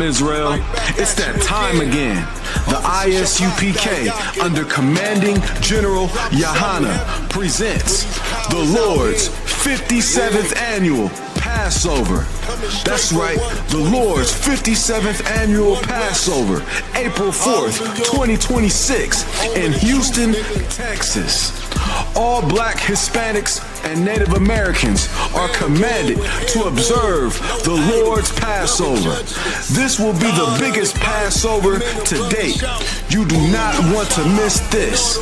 Israel. It's that time again. The ISUPK, under Commanding General Yahana, presents the Lord's 57th Annual Passover. That's right, the Lord's 57th Annual Passover, April 4th, 2026, in Houston, Texas. All Black, Hispanics, and Native Americans are commanded to observe the Lord's Passover. This will be the biggest Passover to date. You do not want to miss this.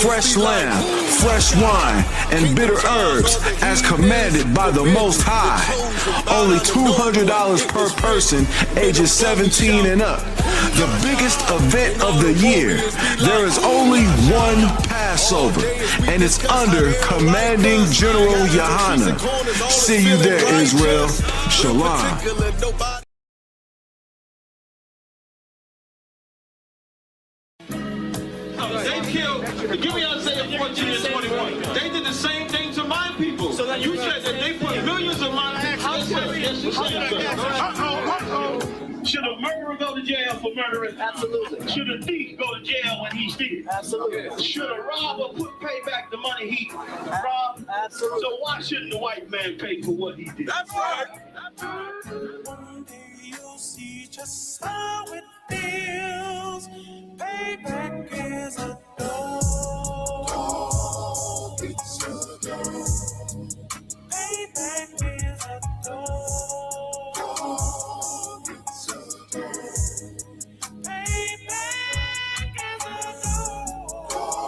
Fresh lamb, fresh wine, and bitter herbs as commanded by the Most High. Only $200 per person, ages 17 and up. The biggest event of the year. There is only one Passover, and it's under Commanding General Yahana. See you there, Israel. Shalom. They killed, give me Isaiah 14 and 21. They did the same thing to my people. So you said that they put millions of my houses. Yes, you said Should a murderer go to jail for murdering? Absolutely. Should a thief go to jail when he steals? Absolutely. Should a robber pay back the money he robbed? Absolutely. So why shouldn't the white man pay for what he did? That's right. One day you'll see just how it feels. Payback is a dog. It's a dog. Payback is a dog. It's a dog. Payback is a dog.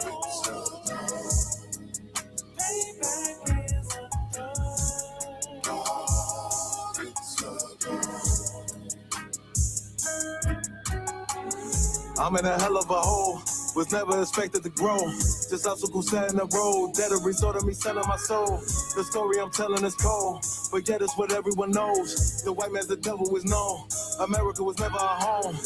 It's a dog. Payback is a dog. It's a dog. I'm in a hell of a hole, was never expected to grow. Just obstacles set in the road, that a result of me selling my soul. The story I'm telling is cold, but yet it's what everyone knows. The white man's the devil is known. America was never our home.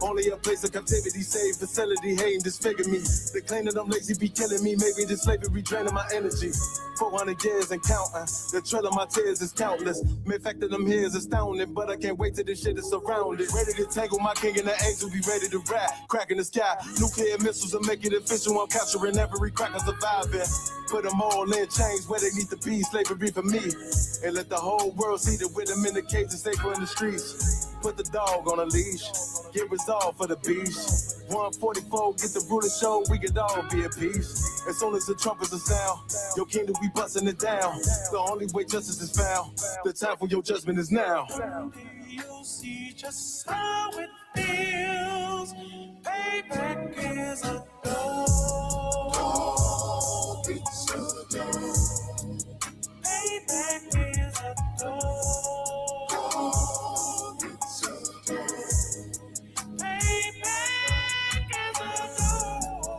Only a place of captivity, safe facility, hating, disfigure me. They claim that I'm lazy, be killing me. Maybe this slavery draining my energy. 400 years and counting. The trail of my tears is countless. The fact that I'm here is astounding, but I can't wait till this shit is surrounded. Ready to tangle my king and the angel, be ready to rap. Cracking the sky, nuclear missiles will make it official. I'm capturing every cracker surviving. Put them all in chains where they need to be. Slavery for me. And let the whole world see that with them in the cage and safer in the streets. Put the dog on a leash. Get resolved for the beast. 144, get the ruler show, we could all be at peace. As soon as the trumpets are sound, your kingdom, we busting it down. The only way justice is found, the time for your judgment is now. You'll see just how it feels. Payback is a dog. It's a dog. Payback is a dog. It's a dog. Payback is a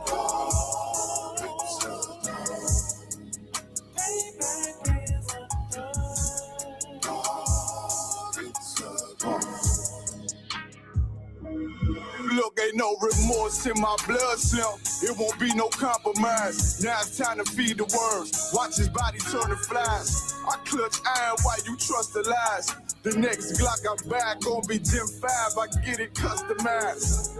dog. It's a dog. Payback is a dog. It's a dog. Look, ain't no remorse in my blood cell. It won't be no compromise. Now it's time to feed the worms. Watch his body turn to flies. I clutch iron while you trust the lies. The next Glock I buy gon' be Gen 5. I get it customized.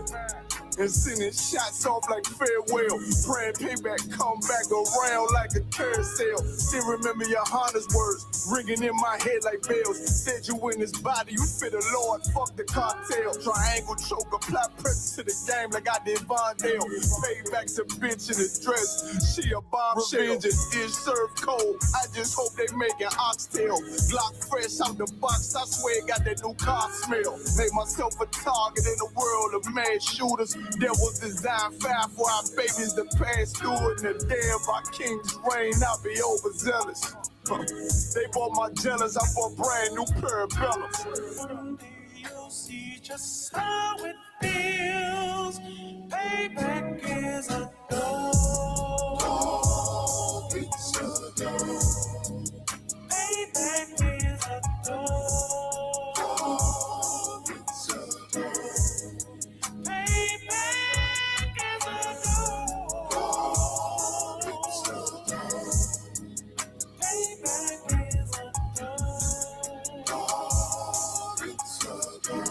And sending shots off like farewell. Praying payback come back around like a carousel. Still remember your Honda's words ringing in my head like bells. Said you in his body, you fit the Lord, fuck the cartel. Triangle choke, apply pressure to the game like I did Vondale. Payback's a bitch in a dress, she a bombshell. Revenge is served cold, I just hope they make an oxtail. Glock fresh out the box, I swear it got that new car smell. Made myself a target in the world of mad shooters. That was designed fire for our babies to pass through it. And the day of our king's reign, I'll be overzealous. They bought my jealous, I bought brand new pair of bellows. You'll see just how it feels. Payback is a dog. It's a dog. Payback is a dog. It's a dog. Payback is a dog. It's a dog. Payback is a dog. It's a dog.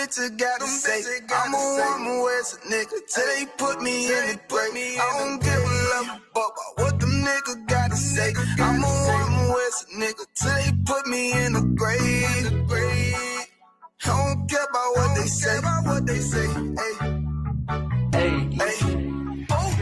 bitches gotta say, I'm a woman with a nigga till they put me in the grave. I don't give a love about what them niggas gotta say. I'm a woman with a nigga till they put me in the grave. I don't care about what they say. Hey.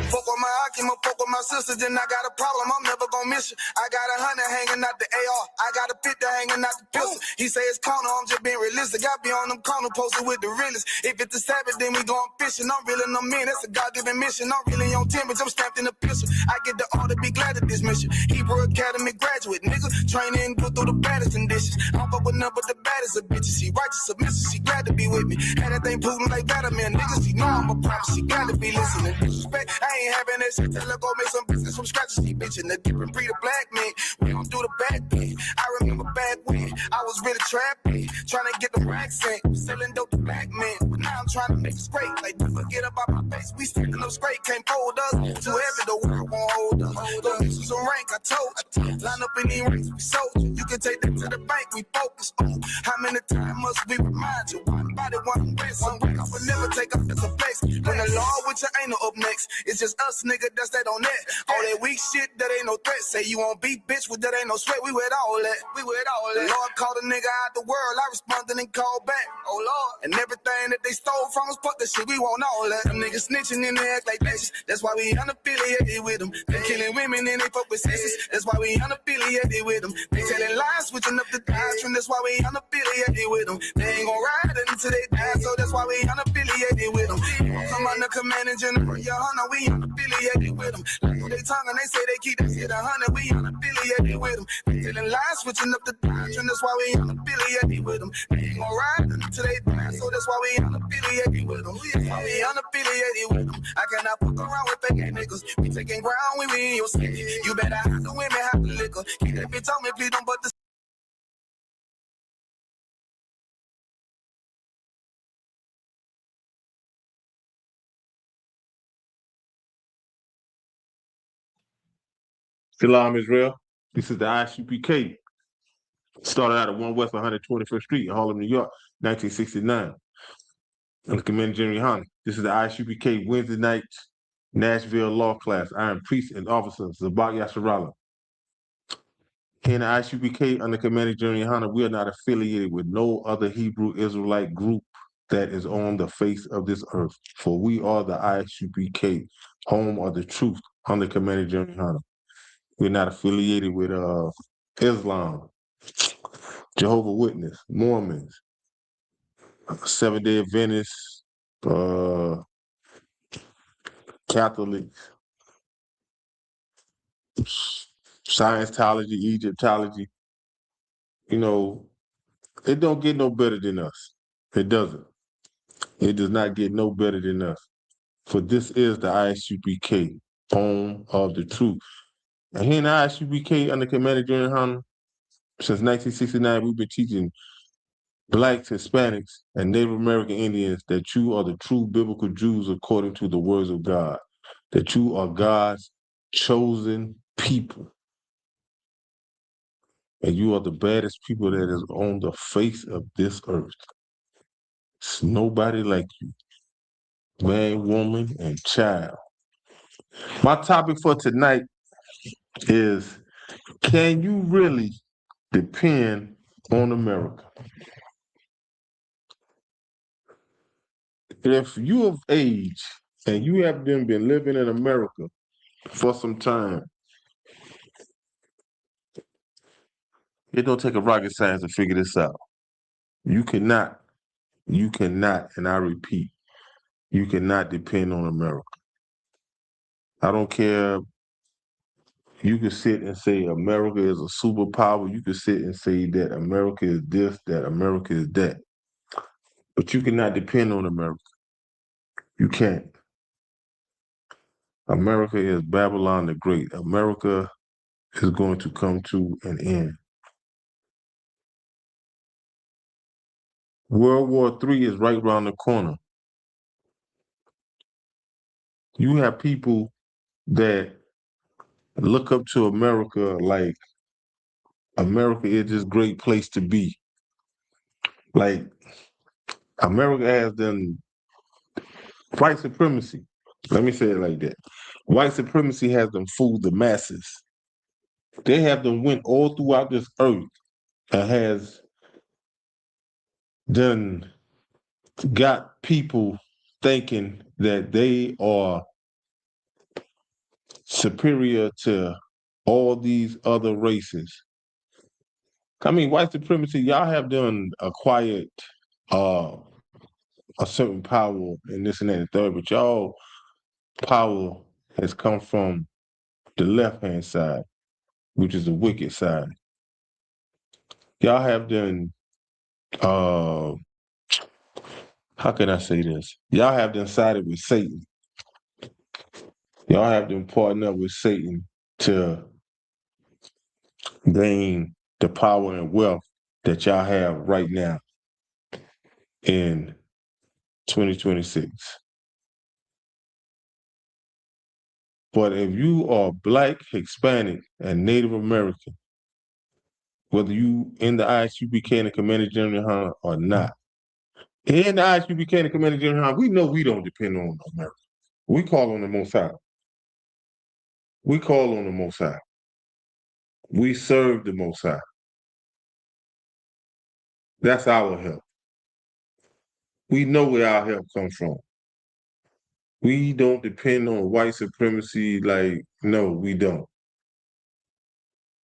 Fuck with my Akima, fuck with my sister, then I got a problem, I'm never gonna miss you. I got 100 hanging out the AR, I got a 50 hanging out the pistol. He say it's corner, I'm just being realistic. I be on them corner posted with the realest. If it's the Sabbath, then we going fishing. I'm reeling them in, that's a God-given mission. I'm really on 10, but I'm stamped in the pistol. I get the order, be glad of this mission. Hebrew Academy graduate, nigga, training, go through the baddest conditions. I don't fuck with none but the baddest of bitches. She righteous, submissive, she glad to be with me. Had that thing Putin like Vladimir, niggas, she know I'm a prophet, she glad to be listening. Disrespect, I ain't having that shit. Tell her go make some business from scratch. She bitchin' the different breed of black men. We don't do the back thing. I remember back when I was really trapping, trying to get the racks in, selling dope to black men. But now I'm trying to make it straight. Like, don't forget about my face. We stacking up straight, can't fold us. Too heavy, the world won't hold us. Go get you some rank, I told you. Line up in these ranks, we sold you. You can take that to the bank, we focus on. How many times must we remind you? One body, one race, one break. I would never take up as a place. When the law with you ain't no up next. It's just us, nigga, that's that on that. All that weak shit, that ain't no threat. Say you won't beat, bitch, with that ain't no sweat. We with all that. The Lord called a nigga out the world. I responded and called back. Oh, Lord. And everything that they stole from us, fuck that shit. We want all that. Them niggas snitching and they act like bitches. That's why we unaffiliated with them. They killing women and they fuck with sisters. That's why we unaffiliated with them. They telling lies, switching up the doctrine. That's why we unaffiliated with them. They ain't gon' ride until they die, so that's why we unaffiliated with them. Come on the command and general, your honor, we unaffiliated with them. Like they tongue and they say they keep that shit 100, we unaffiliated with them. They telling lies, switching up the doctrine. That's why we unaffiliated with them. They ain't gon' ride until they die, so that's why we unaffiliated with them. That's why we unaffiliated with them. I cannot fuck around with fake niggas. We taking ground when we in your city. You better have the women, have the liquor. Keep that bitch on me, please don't but the Shalom, Israel. This is the ICPK. Started out at 1 West 121st Street in Harlem, New York, 1969. I'm the Commander General Yohana. This is the ICPK Wednesday night Nashville Law Class. I am Priest and Officer Zabak Yasharala. In the ICPK, under Commander General Yohana, we are not affiliated with no other Hebrew Israelite group that is on the face of this earth. For we are the ICPK, home of the truth, under Commander General Yohana. We're not affiliated with Islam, Jehovah's Witness, Mormons, Seventh-day Adventists, Catholics, Scientology, Egyptology. You know, it don't get no better than us. It doesn't. It does not get no better than us. For this is the ISUPK, home of the truth. And here in the ISUPK, under Commander General Hunter, since 1969, we've been teaching Blacks, Hispanics, and Native American Indians that you are the true biblical Jews according to the words of God, that you are God's chosen people. And you are the baddest people that is on the face of this earth. It's nobody like you, man, woman, and child. My topic for tonight is, can you really depend on America? If you of age and you have been living in America for some time, it don't take a rocket science to figure this out. You cannot, and I repeat, you cannot depend on America. I don't care. You can sit and say America is a superpower. You can sit and say that America is this, that America is that. But you cannot depend on America. You can't. America is Babylon the Great. America is going to come to an end. World War III is right around the corner. You have people that look up to America like America is this great place to be. Like, America has done white supremacy. Let me say it like that. White supremacy has them fooled the masses. They have them went all throughout this earth and has done got people thinking that they are superior to all these other races. I mean, white supremacy, y'all have done acquired uh, a certain power and this and that and the third, but y'all power has come from the left hand side, which is the wicked side. Y'all have done uh how can I say this? Y'all have done sided with Satan. Y'all have done partnered up with Satan to gain the power and wealth that y'all have right now in 2026. But if you are Black, Hispanic, and Native American, whether you in the ISUPK and the Commander General or not, in the ISUPK and the Commander General, we know we don't depend on America. We call on the Most High. We call on the Most High. We serve the Most High. That's our help. We know where our help comes from. We don't depend on white supremacy like, no, we don't.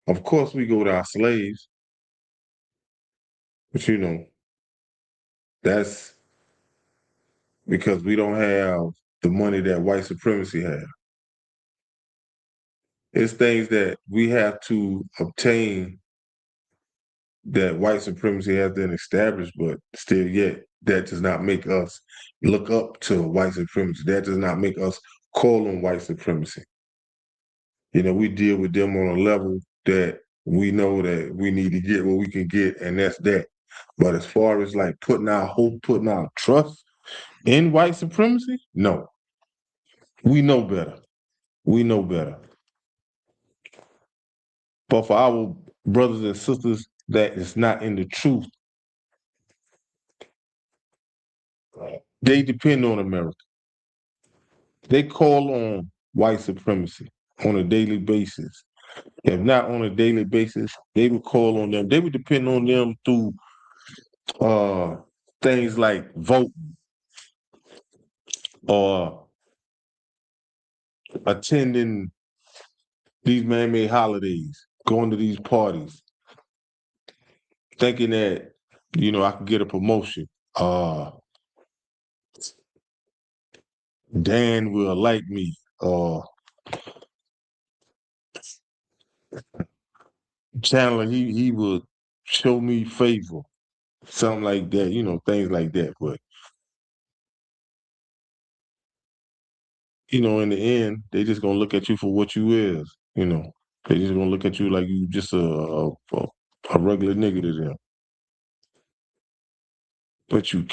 Of course, we go to our slaves, but that's because we don't have the money that white supremacy has. It's things that we have to obtain that white supremacy has been established, but still yet that does not make us look up to white supremacy. That does not make us call on white supremacy. We deal with them on a level that we know that we need to get what we can get, and that's that. But as far as like putting our hope, putting our trust in white supremacy, no. We know better. We know better. But for our brothers and sisters that is not in the truth, they depend on America. They call on white supremacy on a daily basis. If not on a daily basis, they would call on them. They would depend on them through things like voting or attending these man-made holidays, going to these parties, thinking that, I could get a promotion. Dan will like me, or Chandler, he would show me favor, something like that, things like that. But, in the end, they just gonna look at you for what you is, They just gonna look at you like you just a regular nigga to them. But you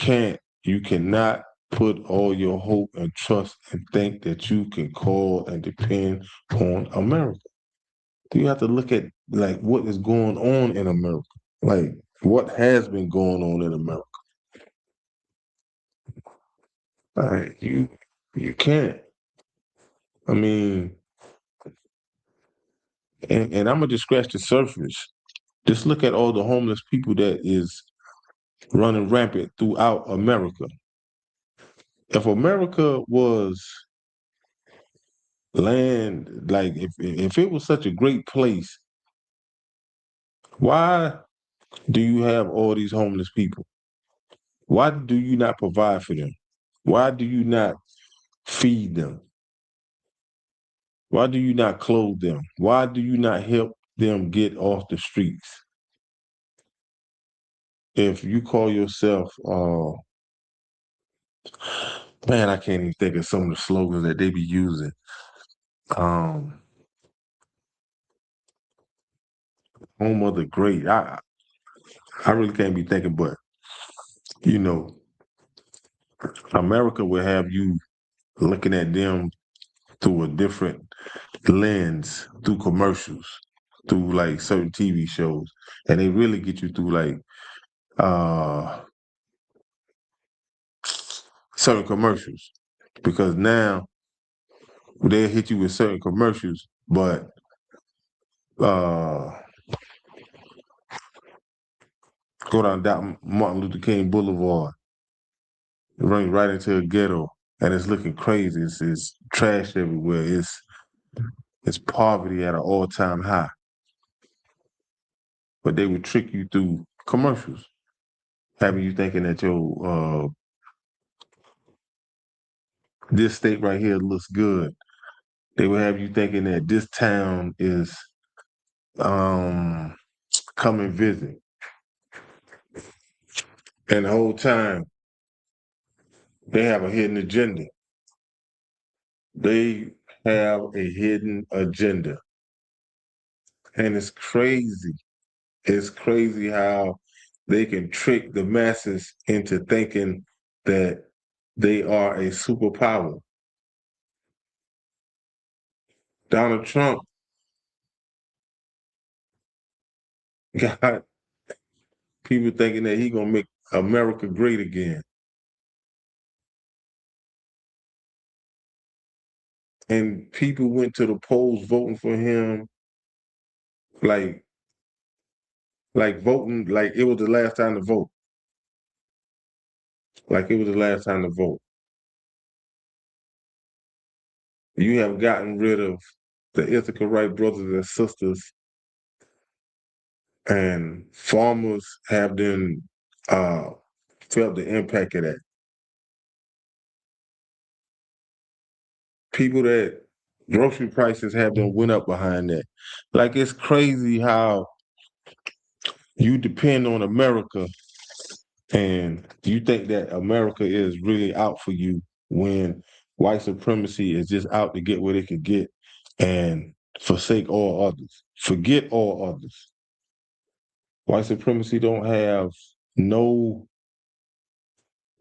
cannot put all your hope and trust and think that you can call and depend on America. You have to look at like what is going on in America, like what has been going on in America. Like you can't. I mean, and I'm gonna just scratch the surface. Just look at all the homeless people that is running rampant throughout America. If America was land, like if it was such a great place, why do you have all these homeless people? Why do you not provide for them? Why do you not feed them? Why do you not clothe them? Why do you not help them get off the streets? If you call yourself, man, I can't even think of some of the slogans that they be using. Home of the great. I really can't be thinking, but you know, America will have you looking at them through a different lens, through commercials, through like certain TV shows, and they really get you through like uh certain commercials, because now they'll hit you with certain commercials, but go down Martin Luther King Boulevard, running right into a ghetto, and it's looking crazy. It's trash everywhere. It's poverty at an all-time high. But they would trick you through commercials, having you thinking that your this state right here looks good. They would have you thinking that this town is come and visit. And the whole time they have a hidden agenda. They have a hidden agenda. And it's crazy. It's crazy how they can trick the masses into thinking that they are a superpower. Donald Trump got people thinking that he gonna make America great again. And people went to the polls voting for him like voting like it was the last time to vote. Like it was the last time to vote. You have gotten rid of the Ithaca Wright brothers and sisters, and farmers have then felt the impact of that. People that grocery prices have then went up behind that. Like it's crazy how you depend on America and you think that America is really out for you when white supremacy is just out to get what it could get and forsake all others. Forget all others. White supremacy don't have no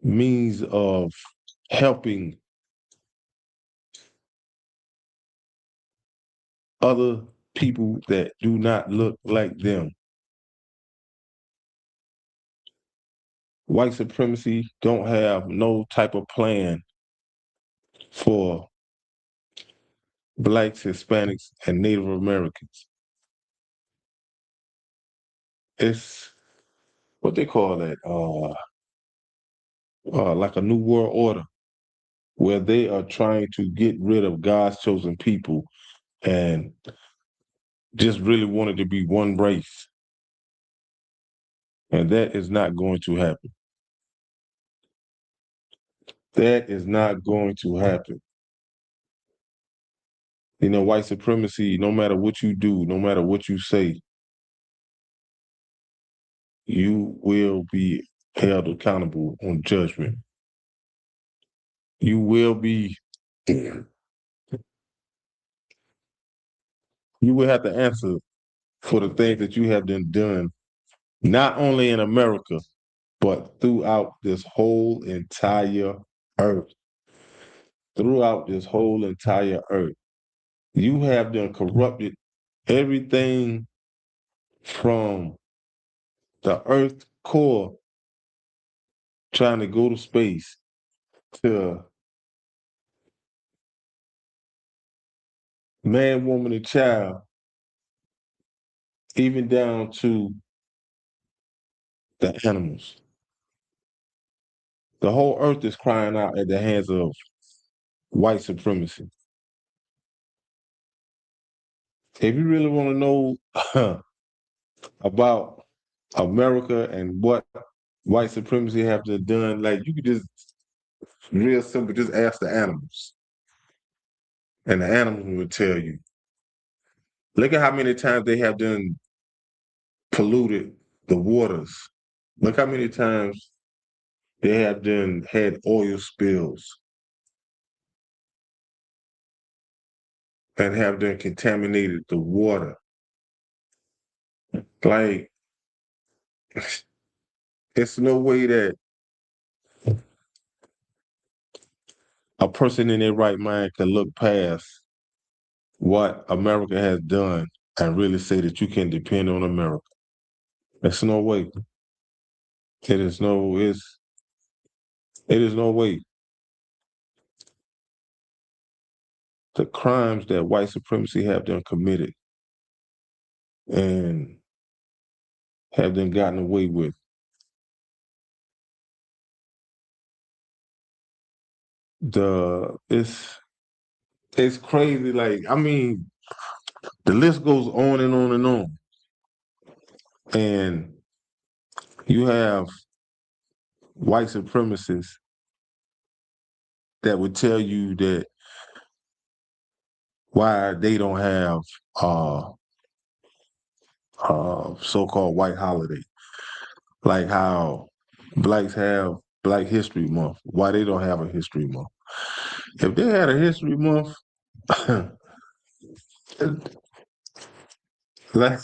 means of helping other people that do not look like them. White supremacy don't have no type of plan for Blacks, Hispanics, and Native Americans. It's what they call that, like a new world order, where they are trying to get rid of God's chosen people and just really wanted to be one race. And that is not going to happen. That is not going to happen. You know, white supremacy, no matter what you do, no matter what you say, you will be held accountable on judgment. You will be, you will have to answer for the things that you have been done, not only in America, but throughout this whole entire earth. Throughout this whole entire earth. You have done corrupted everything from the earth core trying to go to space to man, woman, and child, even down to the animals. The whole earth is crying out at the hands of white supremacy. If you really want to know about America and what white supremacy have done, like you could just real simple, just ask the animals. And the animals will tell you. Look at how many times they have done polluted the waters. Look how many times they have done had oil spills and have done contaminated the water. Like, it's no way that a person in their right mind can look past what America has done and really say that you can depend on America. There's no way. It is no way. the crimes that white supremacy have done committed and have them gotten away with. It's crazy. Like, I mean, the list goes on and on and on. And you have white supremacists that would tell you that why they don't have so-called white holiday, like how blacks have Black History Month. Why they don't have a History Month? If they had a History Month, like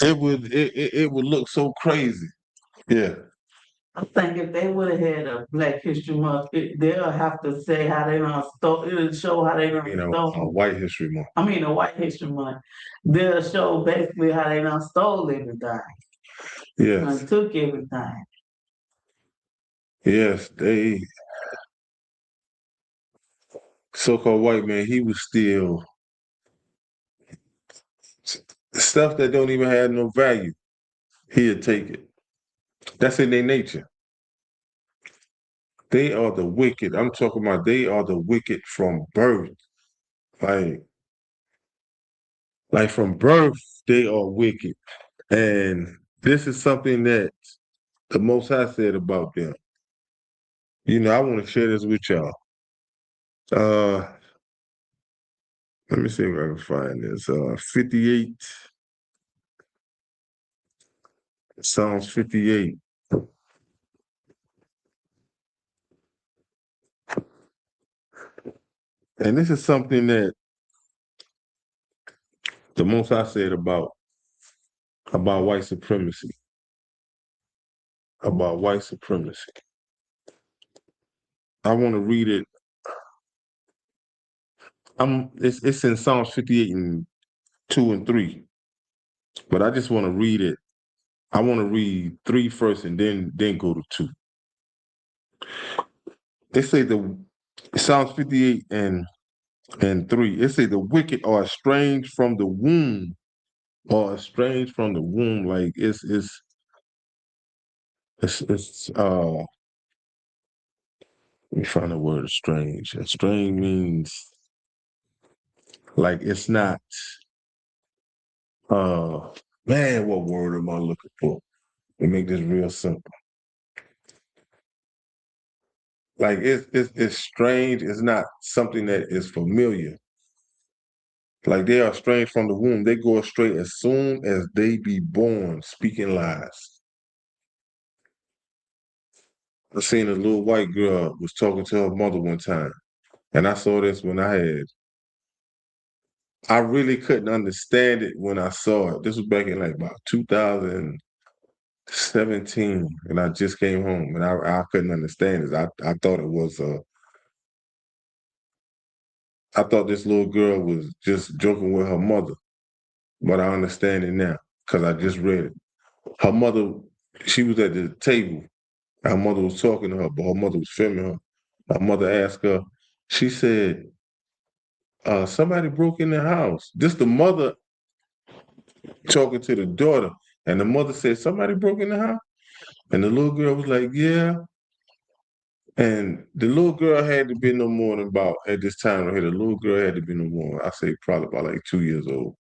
it would look so crazy. Yeah. I think if they would have had a Black History Month, they'll have to say how they done stole. It'll show how they done You know, a stole. White History Month. I mean, a White History Month. They'll show basically how they done stole everything Yes. and took everything. Yes, they so-called white man, he was still stuff that don't even have no value. He'll take it. That's in their nature. They are the wicked. I'm talking about they are the wicked from birth. Like from birth, they are wicked. And this is something that the Most High said about them. You know, I want to share this with y'all. Let me see if I can find this. 58, Psalms 58. And this is something that the Most High said about white supremacy. About white supremacy. I want to read it. It's in Psalms 58 and 2 and 3. But I just want to read it. I want to read 3 first and then go to 2. They say the Psalms 58 and 3. It say the wicked are estranged from the womb. Or estranged from the womb. Like it's let me find the word estranged. Estranged means like it's not man, what word am I looking for? To make this real simple. Like it's strange, it's not something that is familiar. Like they are estranged from the womb. They go astray as soon as they be born, speaking lies. I seen a little white girl was talking to her mother one time. And I saw this when I really couldn't understand it when I saw it. This was back in like about 2017, and I just came home, and I couldn't understand it. I thought it was I thought this little girl was just joking with her mother, but I understand it now because I just read it. Her mother, she was at the table. Her mother was talking to her, but her mother was filming her. Her mother asked her, she said, somebody broke in the house. This the mother talking to the daughter, and the mother said, somebody broke in the house? And the little girl was like, yeah. And the little girl had to be no more than about, at this time right here, the little girl had to be no more, I say probably about like 2 years old.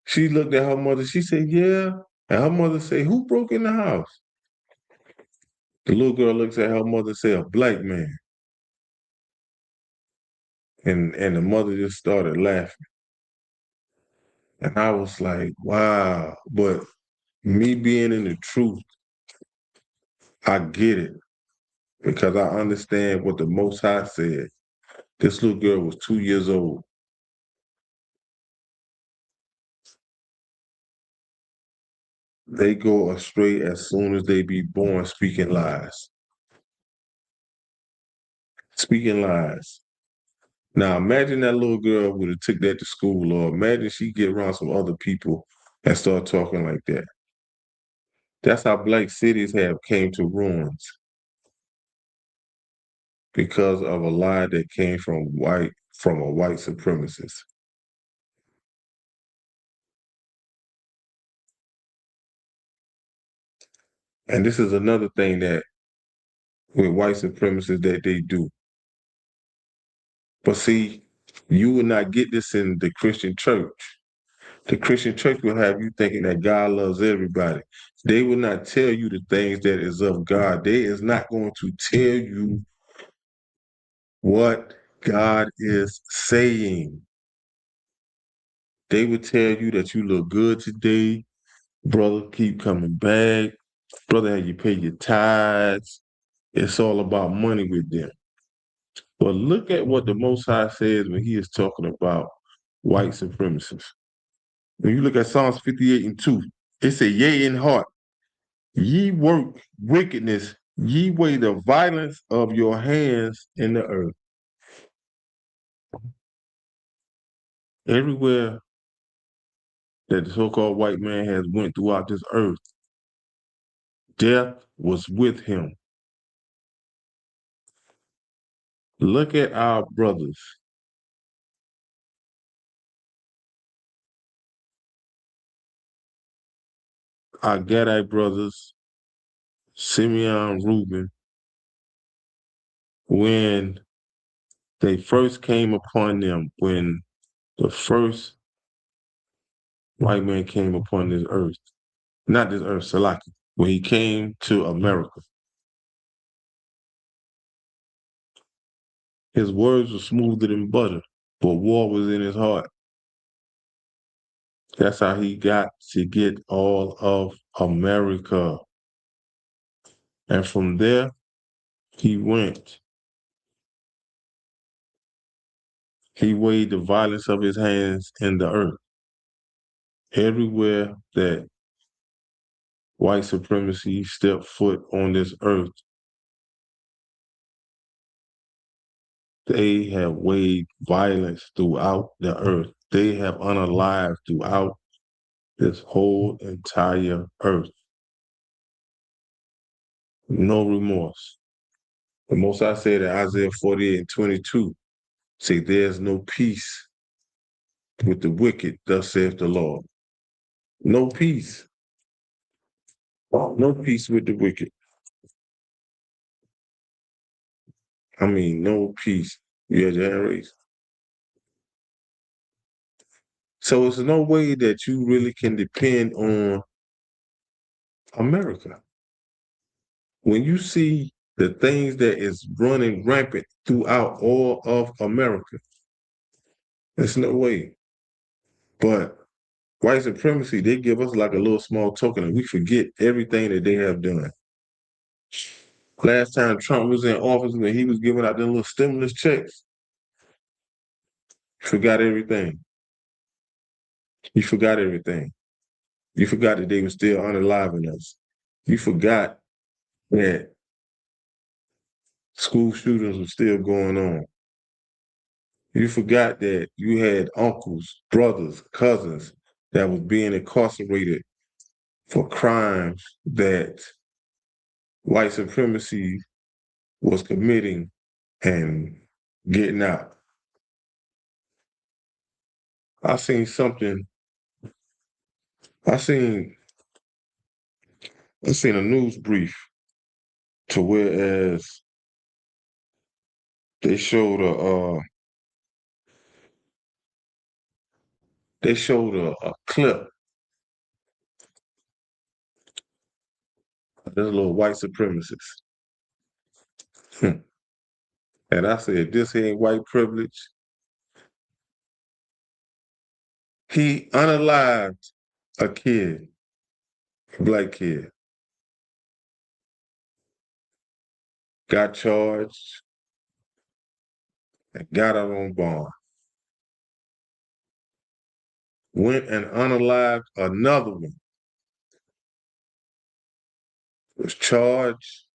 She looked at her mother, she said, yeah. And her mother said, who broke in the house? The little girl looks at her mother and said, a black man. And the mother just started laughing. And I was like, wow. But me being in the truth, I get it. Because I understand what the Most High said. This little girl was 2 years old. They go astray as soon as they be born, speaking lies. Speaking lies. Now imagine that little girl would have took that to school, or imagine she get around some other people and start talking like that. That's how black cities have came to ruins because of a lie that came from a white supremacist. And this is another thing that with white supremacists that they do. But see, you will not get this in the Christian church. The Christian church will have you thinking that God loves everybody. They will not tell you the things that is of God. They is not going to tell you what God is saying. They will tell you that you look good today, brother, keep coming back, brother, you pay your tithes. It's all about money with them. But look at what the Most High says when he is talking about white supremacists. When you look at Psalms 58 and 2, it says, yea, in heart, ye work wickedness, ye weigh the violence of your hands in the earth. Everywhere that the so-called white man has went throughout this earth, death was with him. Look at our brothers. Our Gadite brothers, Simeon, Reuben, when they first came upon them, when the first white man came upon this earth, not this earth, Salaki, when he came to America, his words were smoother than butter, but war was in his heart. That's how he got to get all of America. And from there, he went. He weighed the violence of his hands in the earth. Everywhere that white supremacy stepped foot on this earth, they have weighed violence throughout the earth. They have unalived throughout this whole entire earth. No remorse. The Most High said in Isaiah 48 and 22, say, there's no peace with the wicked, thus saith the Lord. No peace. No peace with the wicked. I mean, no peace. You had your hand raised. So it's no way that you really can depend on America. When you see the things that is running rampant throughout all of America, there's no way. But white supremacy, they give us like a little small token and we forget everything that they have done. Last time Trump was in office when he was giving out the little stimulus checks, forgot everything. You forgot everything. You forgot that they were still unaliving us. You forgot that school shootings were still going on. You forgot that you had uncles, brothers, cousins that was being incarcerated for crimes that white supremacy was committing and getting out. I seen something, I seen a news brief to whereas they showed a clip of this little white supremacist. And I said, this ain't white privilege. He unalived a kid, a black kid, got charged, and got out on bond. Went and unalived another one, was charged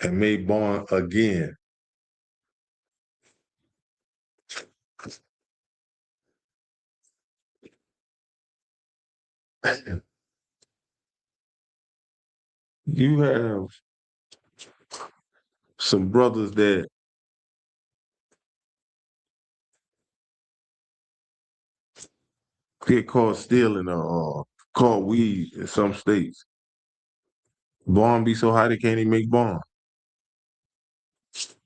and made bond again. you have some brothers that get caught stealing or caught weed in some states. Bond be so high they can't even make bond.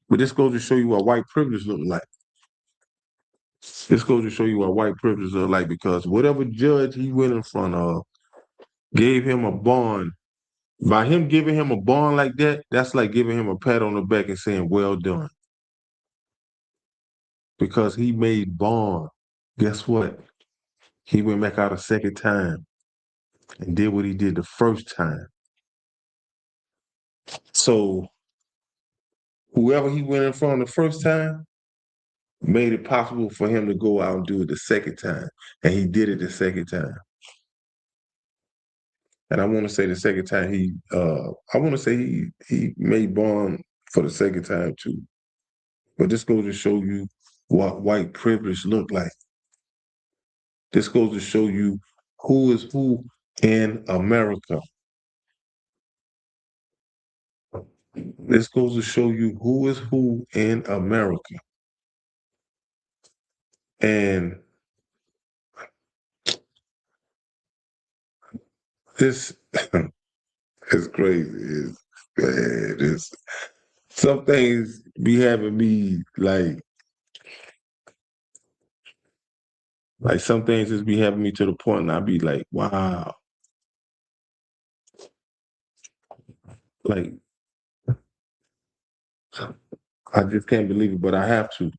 But this goes to show you what white privilege look like. This goes to show you what white privilege look like because whatever judge he went in front of gave him a bond. By him giving him a bond like that, that's like giving him a pat on the back and saying, well done. Because he made bond. Guess what? He went back out a second time and did what he did the first time. So whoever he went in front of the first time made it possible for him to go out and do it the second time. And he did it the second time. And I want to say the second time I want to say he made bond for the second time too. But this goes to show you what white privilege look like. This goes to show you who is who in America. This goes to show you who is who in America. And this is crazy. It's some things be having me like some things just be having me to the point and I be like, wow. Like I just can't believe it, but I have to.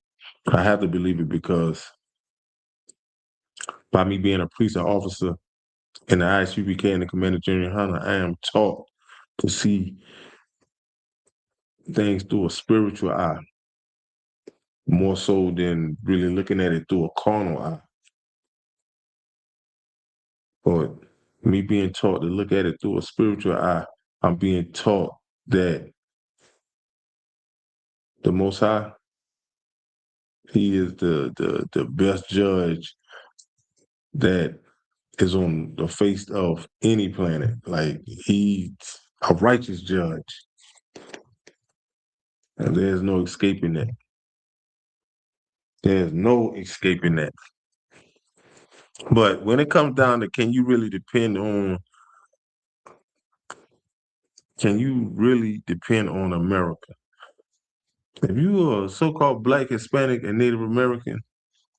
I have to believe it because by me being a police officer in the ISUPK and the Commander Junior Hunter, I am taught to see things through a spiritual eye, more so than really looking at it through a carnal eye. But me being taught to look at it through a spiritual eye, I'm being taught that the Most High, He is the best judge that is on the face of any planet. Like He's a righteous judge. And there's no escaping that. There's no escaping that. But when it comes down to can you really depend on America? If you are so-called Black, Hispanic, and Native American,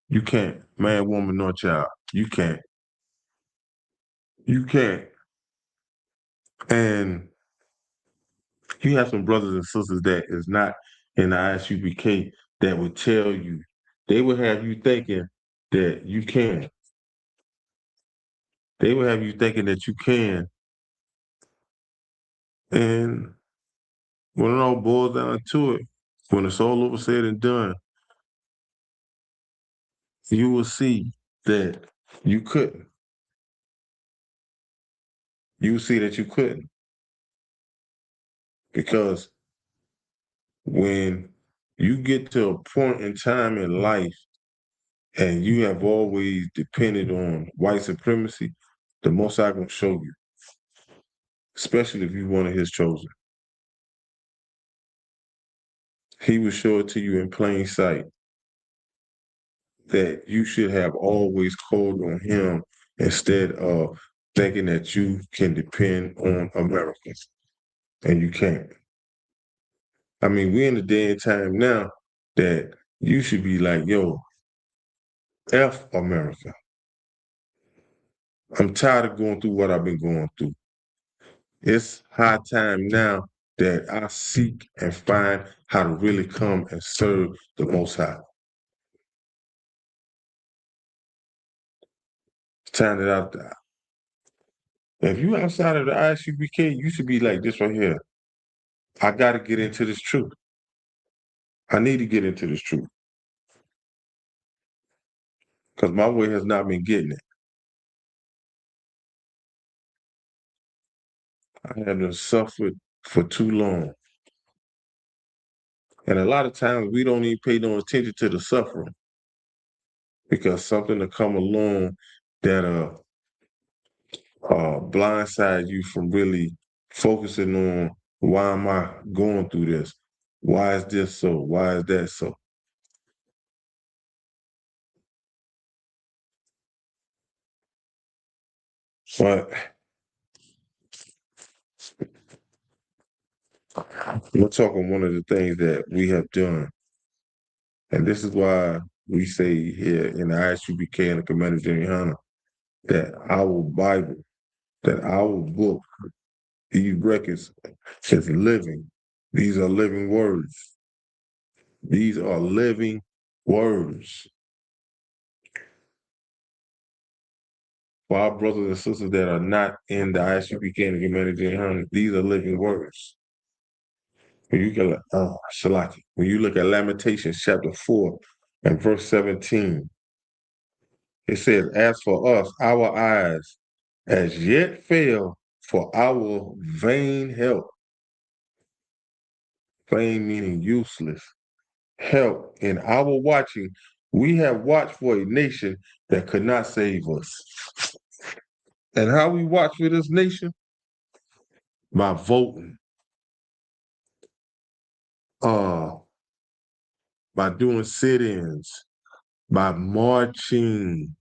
you can't. Man, woman, nor child. You can't. You can't. And you have some brothers and sisters that is not in the ISUPK that would tell you, they would have you thinking that you can. They would have you thinking that you can. And when it all boils down to it, when it's all over said and done, you will see that you couldn't. You will see that you couldn't. Because when you get to a point in time in life and you have always depended on white supremacy, the Most High gonna show you, especially if you're one of His chosen. He will show it to you in plain sight that you should have always called on Him instead of thinking that you can depend on Americans, and you can't. I mean, we're in a day and time now that you should be like, yo, F America. I'm tired of going through what I've been going through. It's high time now that I seek and find how to really come and serve the Most High. It's time that out there. If you outside of the ISUPK, you should be like this right here. I got to get into this truth. I need to get into this truth. Because my way has not been getting it. I have suffered for too long. And a lot of times we don't even pay no attention to the suffering because something will come along that blindside you from really focusing on why am I going through this? Why is this so? Why is that so? But we're talking one of the things that we have done, and this is why we say here in the ISUBK and the Commander Jimmy Hunter that our Bible, that our book, these records is living. These are living words. These are living words. For our brothers and sisters that are not in the ISUBK and the Commander Jimmy Hunter, these are living words. When you get Shalaki, when you look at Lamentations chapter 4 and verse 17, it says, as for us, our eyes as yet fail for our vain help. Vain meaning useless. Help in our watching. We have watched for a nation that could not save us. And how we watch for this nation? By voting. By doing sit-ins, by marching,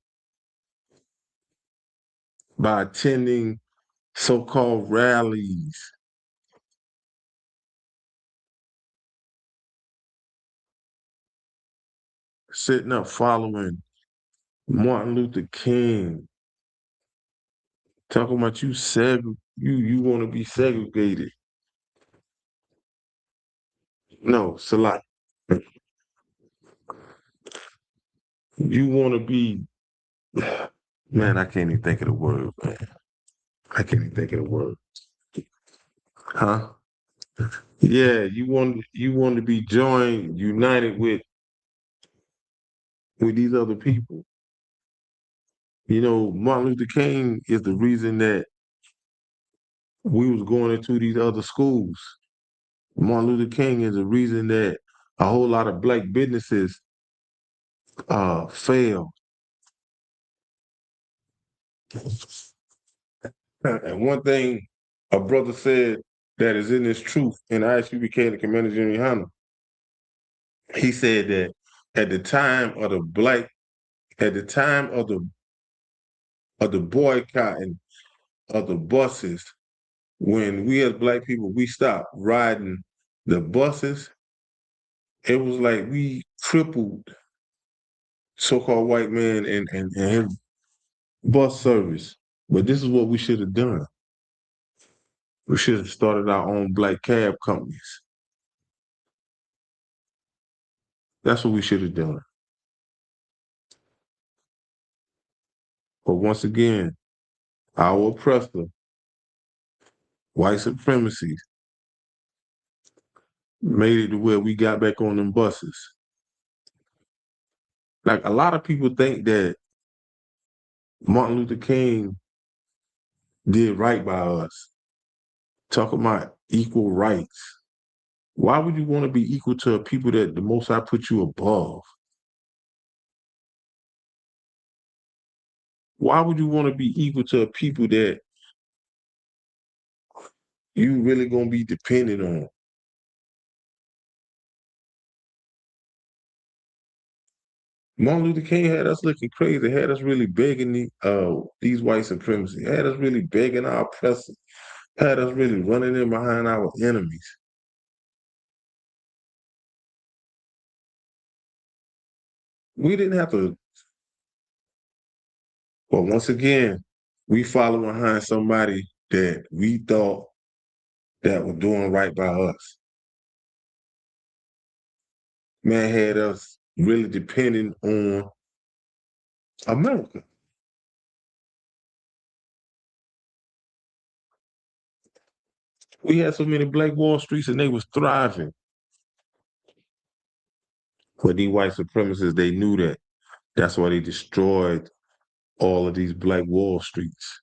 by attending so-called rallies. Sitting up following Martin Luther King, talking about you want to be segregated. No, Salah. You want to be, man, I can't even think of the word, man. I can't even think of the word. Huh? Yeah, you want to be joined, united with these other people. You know, Martin Luther King is the reason that we was going into these other schools. Martin Luther King is the reason that a whole lot of black businesses failed. And one thing a brother said that is in this truth, and I actually became the Commander Jimmy Hunter. He said that at the time of the boycotting of the buses, when we as black people we stopped riding the buses, it was like we crippled so-called white man and his bus service. But this is what we should have done. We should have started our own black cab companies. That's what we should have done. But once again, our oppressor, white supremacy, made it to where we got back on them buses. Like a lot of people think that Martin Luther King did right by us. Talking about equal rights. Why would you want to be equal to people that the Most High put you above? Why would you want to be equal to people that you really gonna be dependent on? Martin Luther King had us looking crazy, had us really begging these white supremacy, had us really begging our oppressors, had us really running in behind our enemies. We didn't have to, but once again, we follow behind somebody that we thought that was doing right by us. Man had us really depending on America. We had so many black Wall Streets and they was thriving. But these white supremacists, they knew that. That's why they destroyed all of these black Wall Streets.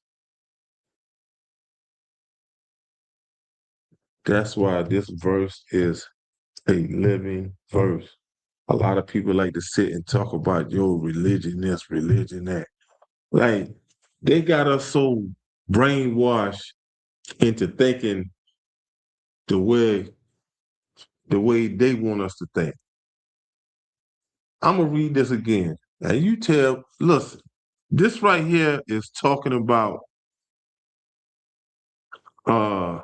That's why this verse is a living verse. A lot of people like to sit and talk about, yo, religion this, religion that. Like, they got us so brainwashed into thinking the way they want us to think. I'm gonna read this again. And you listen, this right here is talking about uh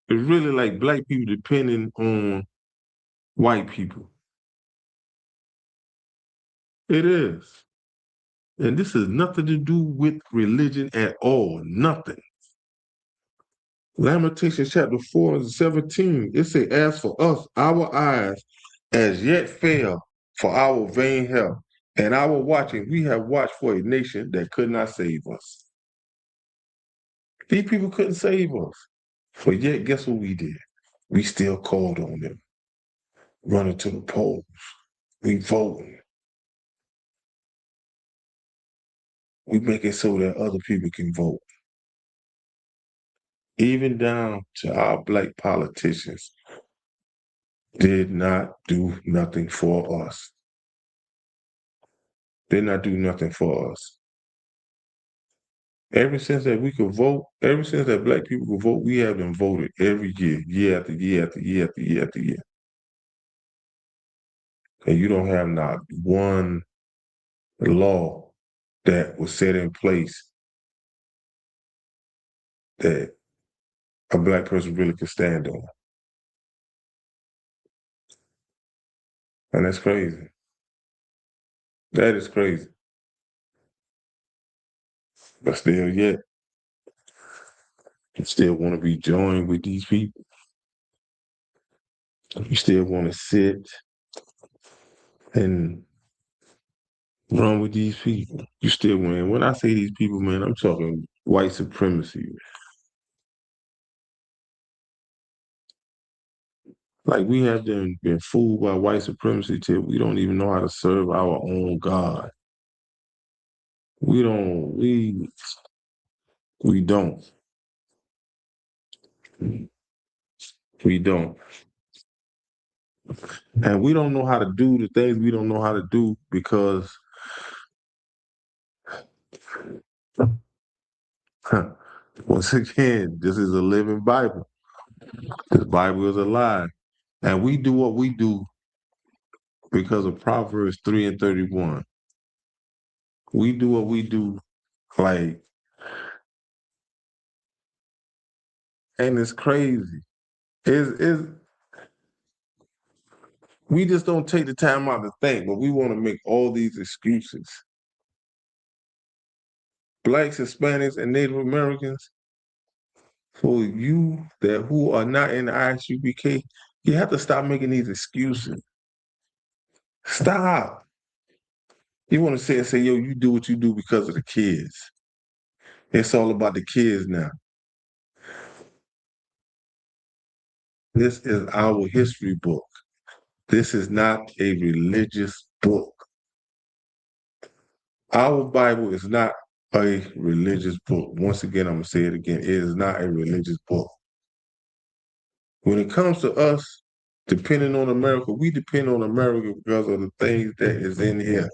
it's really like black people depending on white people. It is. And this has nothing to do with religion at all. Nothing. Lamentations chapter 4 and 17. It say, as for us, our eyes as yet fail for our vain help, and our watching, we have watched for a nation that could not save us. These people couldn't save us. But yet, guess what we did? We still called on them, running to the polls. We voting. We make it so that other people can vote. Even down to our black politicians did not do nothing for us. Did not do nothing for us. Ever since that we could vote, ever since that black people could vote, we have them voted every year, year after year after year after year after year. And you don't have not one law that was set in place that a black person really could stand on. And that's crazy. That is crazy. But still yet, you still want to be joined with these people. You still want to sit and run with these people. You still want. When I say these people, man, I'm talking white supremacy. Like we have been fooled by white supremacy till we don't even know how to serve our own God. We don't. We don't. We don't. And we don't know how to do the things we don't know how to do because once again, this is a living Bible. This Bible is a lie. And we do what we do because of Proverbs 3 and 31. We do what we do, like, and it's crazy. Is we just don't take the time out to think, but we want to make all these excuses. Blacks, Hispanics, and Native Americans, for you that who are not in the ISUPK, you have to stop making these excuses. Stop. You want to say, yo, you do what you do because of the kids. It's all about the kids now. This is our history book. This is not a religious book. Our Bible is not a religious book. Once again, I'm going to say it again. It is not a religious book. When it comes to us depending on America, we depend on America because of the things that is in here.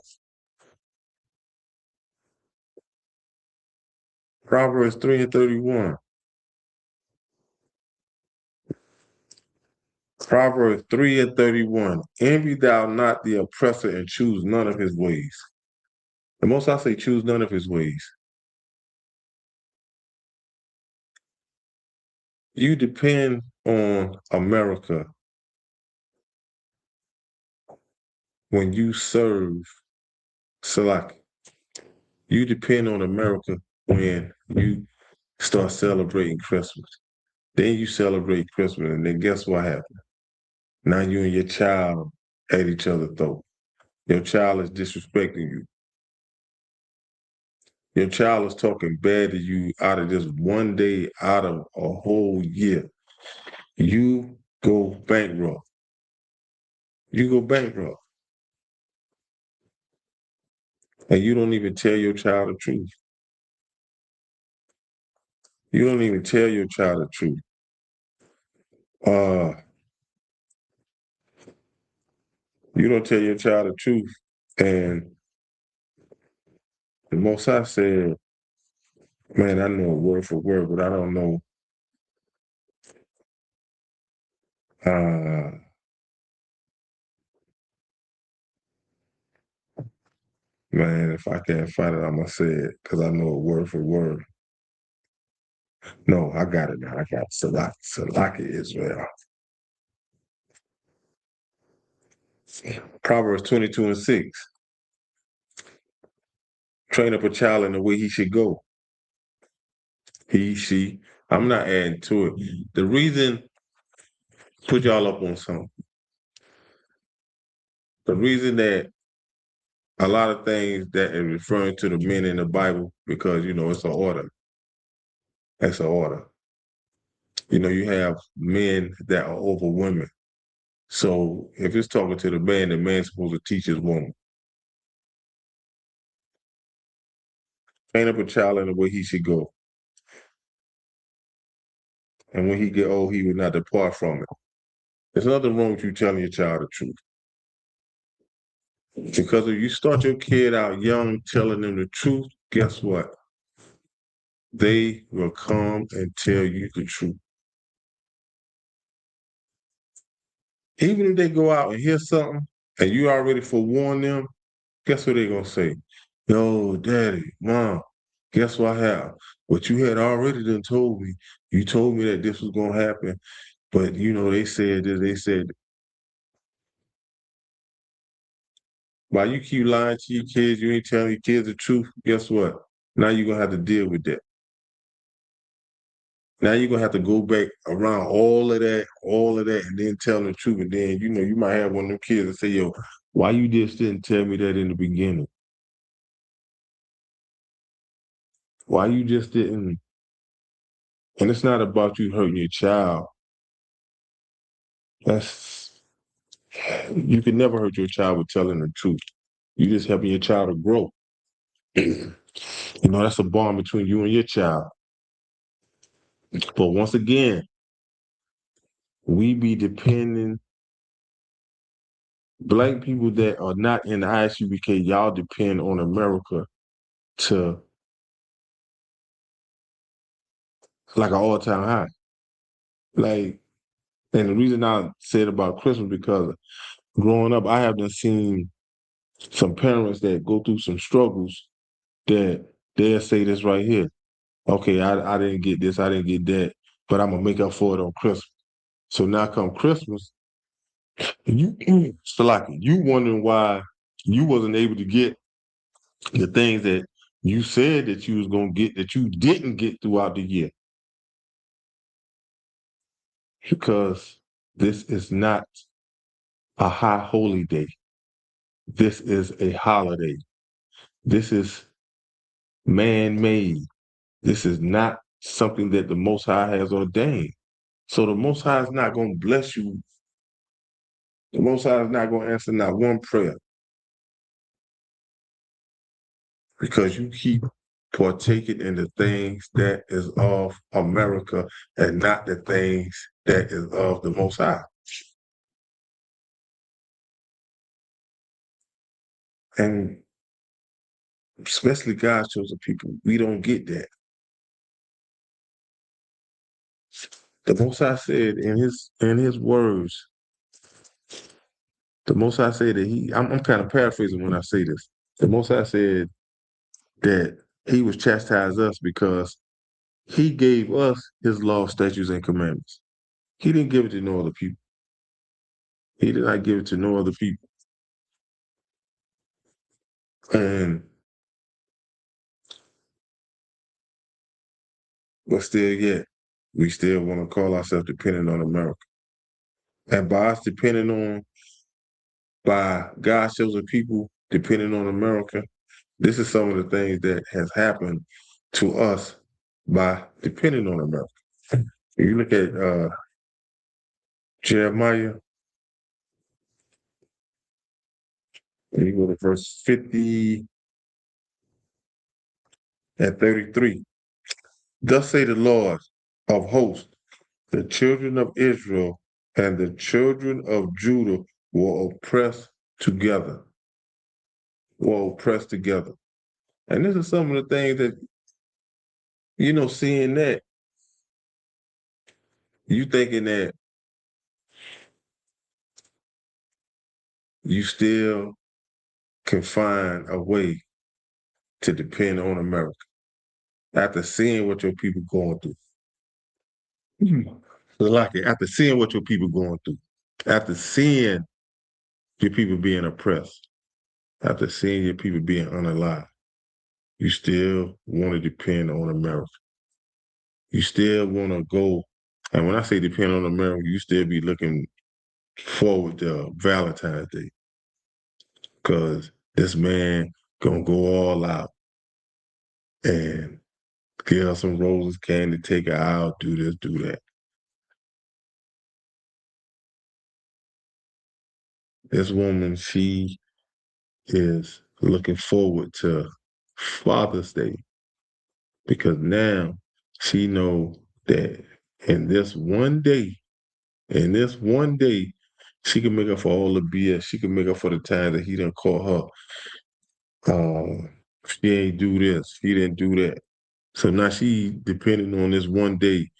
Proverbs 3 and 31. Proverbs 3 and 31. Envy thou not the oppressor and choose none of his ways. The most I say, choose none of his ways. You depend on America when you serve Salaki. You depend on America when you start celebrating Christmas. Then you celebrate Christmas, and then guess what happens? Now you and your child at each other's throat. Your child is disrespecting you. Your child is talking bad to you out of just one day, out of a whole year. You go bankrupt. You go bankrupt. And you don't even tell your child the truth. You don't even tell your child the truth. Uh, you don't tell your child the truth. And the Most High said, Man, I know it word for word, but I don't know. Uh, man, if I can't find it, I'm gonna say it because I know it word for word. No, I got it now. I got Salaki Israel. Proverbs 22:6. Train up a child in the way he should go. He, she. I'm not adding to it. The reason, put y'all up on something. The reason that a lot of things that are referring to the men in the Bible, because it's an order. It's an order. You have men that are over women. So if it's talking to the man's supposed to teach his woman. Train up a child in the way he should go. And when he get old, he will not depart from it. There's nothing wrong with you telling your child the truth. Because if you start your kid out young telling them the truth, guess what? They will come and tell you the truth. Even if they go out and hear something and you already forewarned them, guess what they're going to say? Yo, daddy, mom, guess what happened? What you had already done told me. You told me that this was going to happen. But, they said this, they said, while you keep lying to your kids, you ain't telling your kids the truth, guess what? Now you're going to have to deal with that. Now you're going to have to go back around all of that, and then tell them the truth. And then, you might have one of them kids that say, yo, why you just didn't tell me that in the beginning? Why you just didn't? And it's not about you hurting your child. You can never hurt your child with telling the truth. You just helping your child to grow. That's a bond between you and your child. But once again, we be depending, black people that are not in the ISUBK, y'all depend on America to like an all-time high. Like, and the reason I said about Christmas, because growing up, I haven't seen some parents that go through some struggles that they'll say this right here. Okay, I didn't get this, I didn't get that, but I'm gonna make up for it on Christmas. So now come Christmas, you Salaki, you wondering why you wasn't able to get the things that you said that you was gonna get that you didn't get throughout the year. Because this is not a high holy day. This is a holiday. This is man-made. This is not something that the Most High has ordained. So the Most High is not going to bless you. The Most High is not going to answer not one prayer because you keep partaking in the things that is of America and not the things that is of the Most High. And especially God's chosen people, we don't get that. The Most High said in his words, the Most High said that I'm kind of paraphrasing when I say this. The Most High said that he was chastised us because he gave us his law, statutes, and commandments. He didn't give it to no other people. He did not give it to no other people. And but still yet, we still want to call ourselves dependent on America. And by us by God's chosen people depending on America, this is some of the things that has happened to us by depending on America. If you look at Jeremiah, and you go to verse 50 and 33. Thus say the Lord of hosts, the children of Israel and the children of Judah will oppress together. Will oppress together. And this is some of the things that seeing that, you thinking that you still can find a way to depend on America after seeing what your people going through. So like it, after seeing what your people going through, after seeing your people being oppressed, after seeing your people being unalive, you still want to depend on America. You still want to go, and when I say depend on America, you still be looking forward to Valentine's Day because this man gonna go all out and give her some roses, candy, take her out, do this, do that. This woman, she is looking forward to Father's Day because now she know that in this one day, in this one day, she can make up for all the BS. She can make up for the time that he done caught her. She ain't do this. She didn't do that. So now she depending on this one day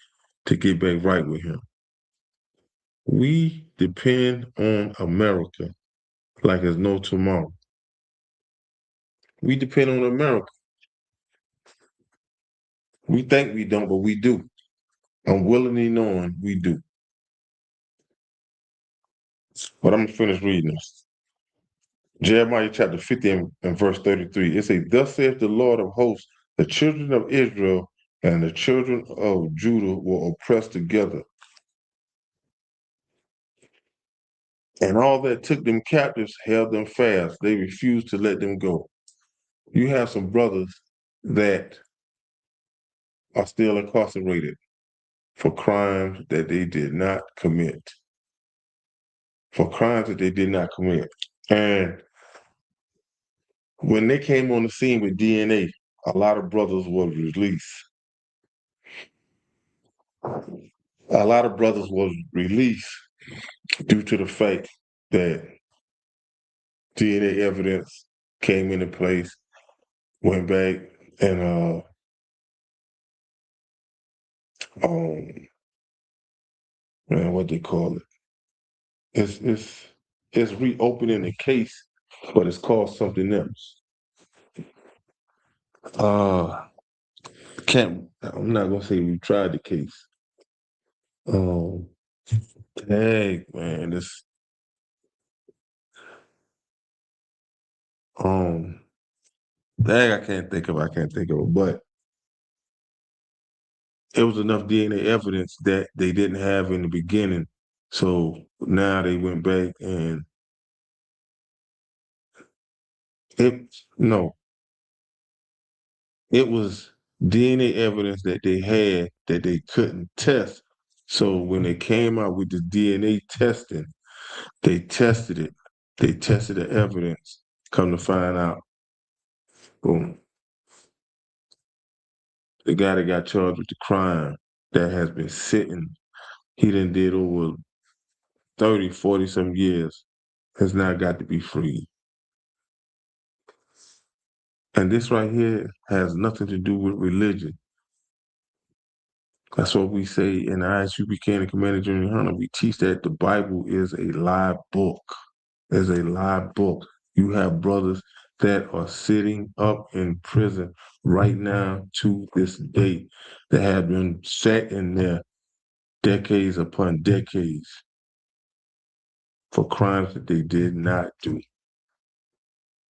to get back right with him. We depend on America like there's no tomorrow. We depend on America. We think we don't, but we do. Unwillingly knowing we do. But I'm gonna finish reading this. Jeremiah chapter 50 and verse 33. It says, "Thus saith the Lord of hosts, the children of Israel and the children of Judah were oppressed together. And all that took them captives held them fast. They refused to let them go." You have some brothers that are still incarcerated for crimes that they did not commit. For crimes that they did not commit. And when they came on the scene with DNA, a lot of brothers were released. A lot of brothers was released due to the fact that DNA evidence came into place, went back and man, what they call it? It's reopening the case, but it's called something else. Uh can't I'm not gonna say we tried the case. Um dang man, this um dang I can't think of it, but it was enough DNA evidence that they didn't have in the beginning. So now they went back and it no, it was DNA evidence that they had that they couldn't test. So when they came out with the DNA testing, they tested it. They tested the evidence. Come to find out, boom, the guy that got charged with the crime that has been sitting, he done did over 30, 40 some years, has now got to be freed. And this right here has nothing to do with religion. That's what we say in the ISUP Canon Commander Junior Hunter. We teach that the Bible is a live book. It's a live book. You have brothers that are sitting up in prison right now to this day that have been sat in there decades upon decades for crimes that they did not do.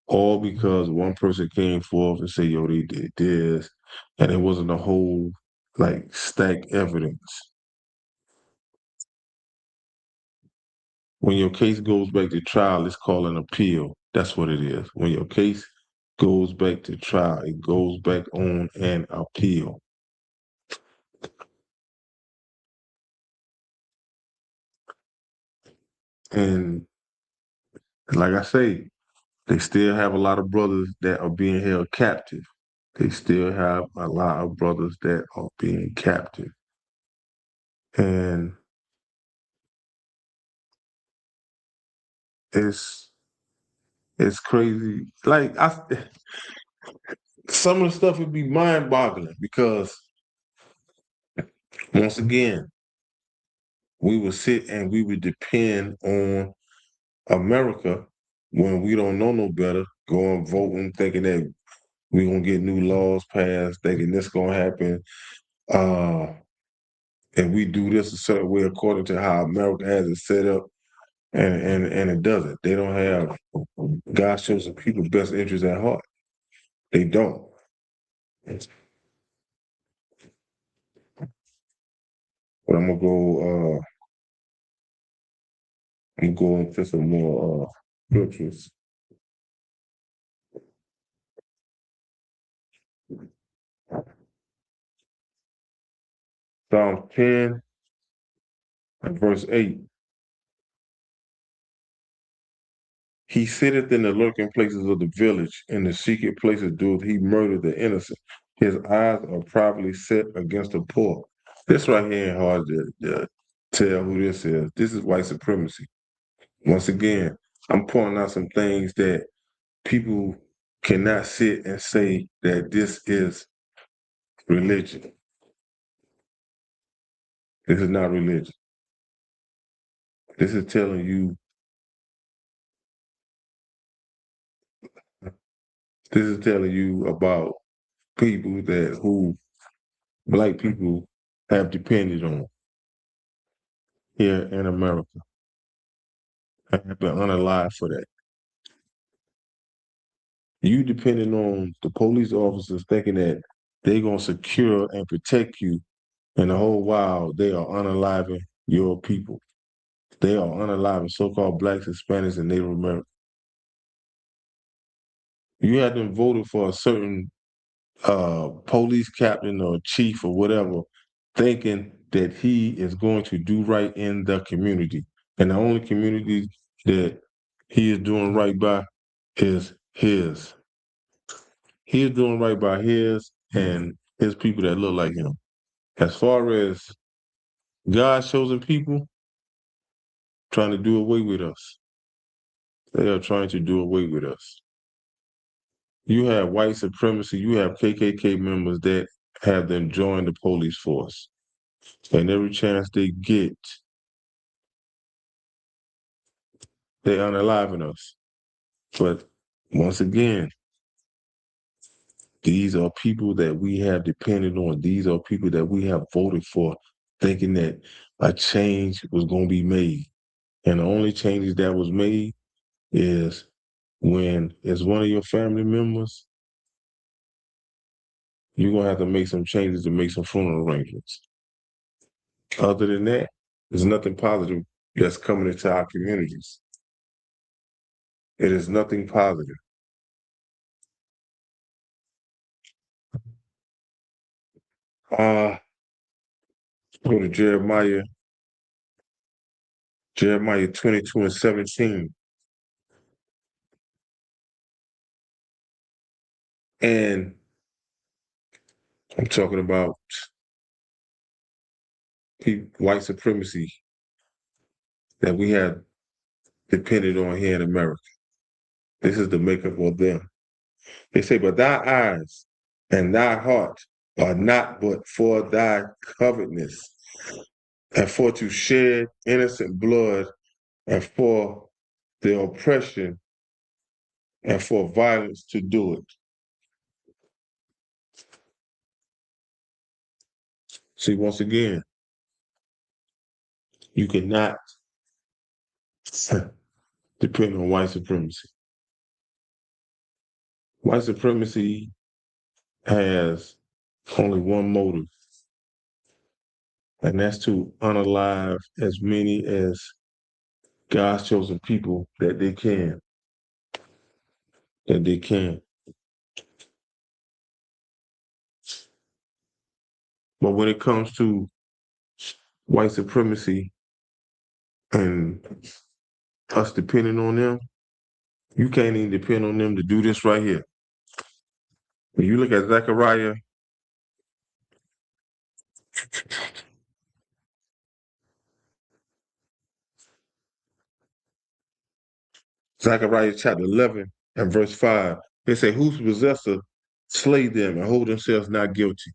All because one person came forth and said, yo, they did this, and it wasn't a whole like stack evidence. When your case goes back to trial, it's called an appeal. That's what it is. When your case goes back to trial, it goes back on an appeal. And like I say, they still have a lot of brothers that are being held captive. They still have a lot of brothers that are being captive. And it's it's crazy. Like some of the stuff would be mind-boggling because Once again, we would sit and we would depend on America when we don't know no better, going voting, thinking that we're gonna get new laws passed, thinking this gonna happen. And we do this a certain way according to how America has it set up, and it doesn't. They don't have God's chosen people's best interests at heart. They don't. But I'm gonna go into some more scriptures. Psalm 10 and verse 8. He sitteth in the lurking places of the village, in the secret places doeth he murder the innocent. His eyes are privately set against the poor. This right here ain't hard to tell who this is. This is white supremacy. Once again, I'm pointing out some things that people cannot sit and say that this is religion. This is not religion. This is telling you, about people who black people have depended on here in America. I have been unalive for that. You depending on the police officers thinking that they're gonna secure and protect you, and the whole while they are unaliving your people. They are unaliving so-called blacks, Hispanics, and Native Americans. You had them voted for a certain police captain or chief or whatever, thinking that he is going to do right in the community. And the only community that he is doing right by is his. He is doing right by his and his people that look like him. As far as God's chosen people trying to do away with us, they are trying to do away with us. You have white supremacy, you have KKK members that have them join the police force. And every chance they get, they unaliving us. But once again, these are people that we have depended on. These are people that we have voted for, thinking that a change was going to be made. And the only changes that was made is when it's one of your family members, you're going to have to make some changes to make some funeral arrangements. Other than that, there's nothing positive that's coming into our communities. It is nothing positive. Go to Jeremiah 22 and 17. And I'm talking about white supremacy that we have depended on here in America. This is the makeup of them. They say, but thy eyes and thy heart are not but for thy covetousness, and for to shed innocent blood, and for the oppression, and for violence to do it. See, once again, you cannot depend on white supremacy. White supremacy has only one motive, and that's to unalive as many as God's chosen people that they can. That they can. But when it comes to white supremacy and us depending on them, you can't even depend on them to do this right here. When you look at Zechariah chapter 11 and verse 5, they say, whose possessor slay them and hold themselves not guilty.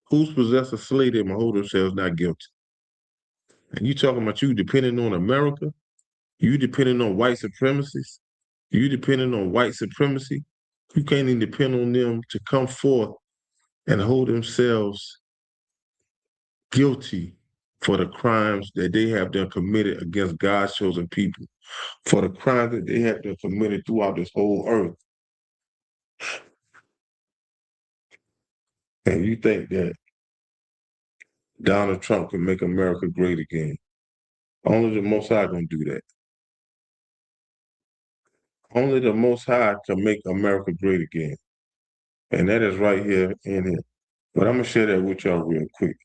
Who's possessed a slave that hold themselves not guilty? And you talking about you depending on America? You depending on white supremacists? You depending on white supremacy? You can't even depend on them to come forth and hold themselves guilty for the crimes that they have done committed against God's chosen people, for the crimes that they have done committed throughout this whole earth. And you think that Donald Trump can make America great again? Only the Most High gonna do that. Only the Most High can make America great again. And that is right here in here. But I'm gonna share that with y'all real quick.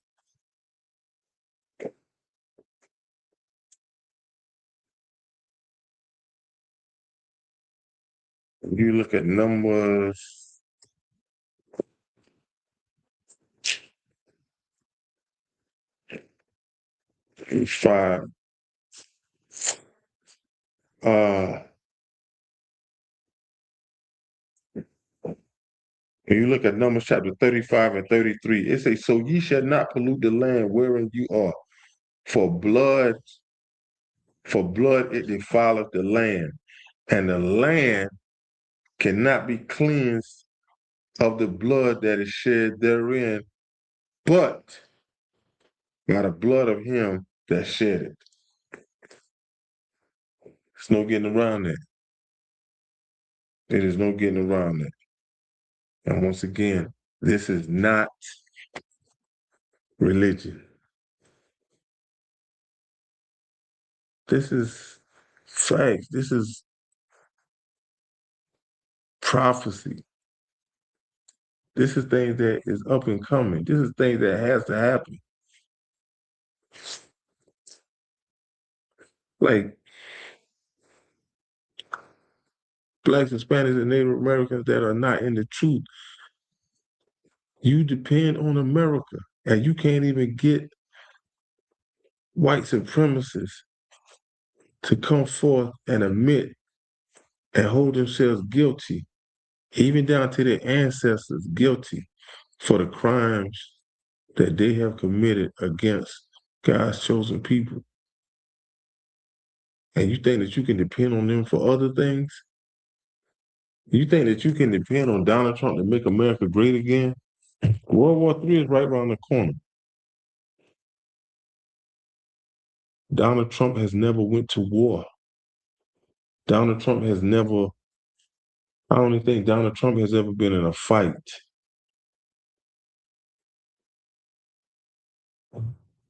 If you look at Numbers 5, if you look at Numbers chapter 35 and 33, it says, "So ye shall not pollute the land wherein you are, for blood, it defileth the land, and the land cannot be cleansed of the blood that is shed therein, but by the blood of him that shed it." There's no getting around that. There is no getting around that. And once again, this is not religion. This is facts. This is prophecy. This is things that is up and coming. This is things that has to happen. Like blacks, Hispanics, and Native Americans that are not in the truth. You depend on America, and you can't even get white supremacists to come forth and admit and hold themselves guilty, even down to their ancestors guilty for the crimes that they have committed against God's chosen people. And you think that you can depend on them for other things? You think that you can depend on Donald Trump to make America great again? World War III is right around the corner. Donald Trump has never went to war. Donald Trump has never, I don't even think Donald Trump has ever been in a fight.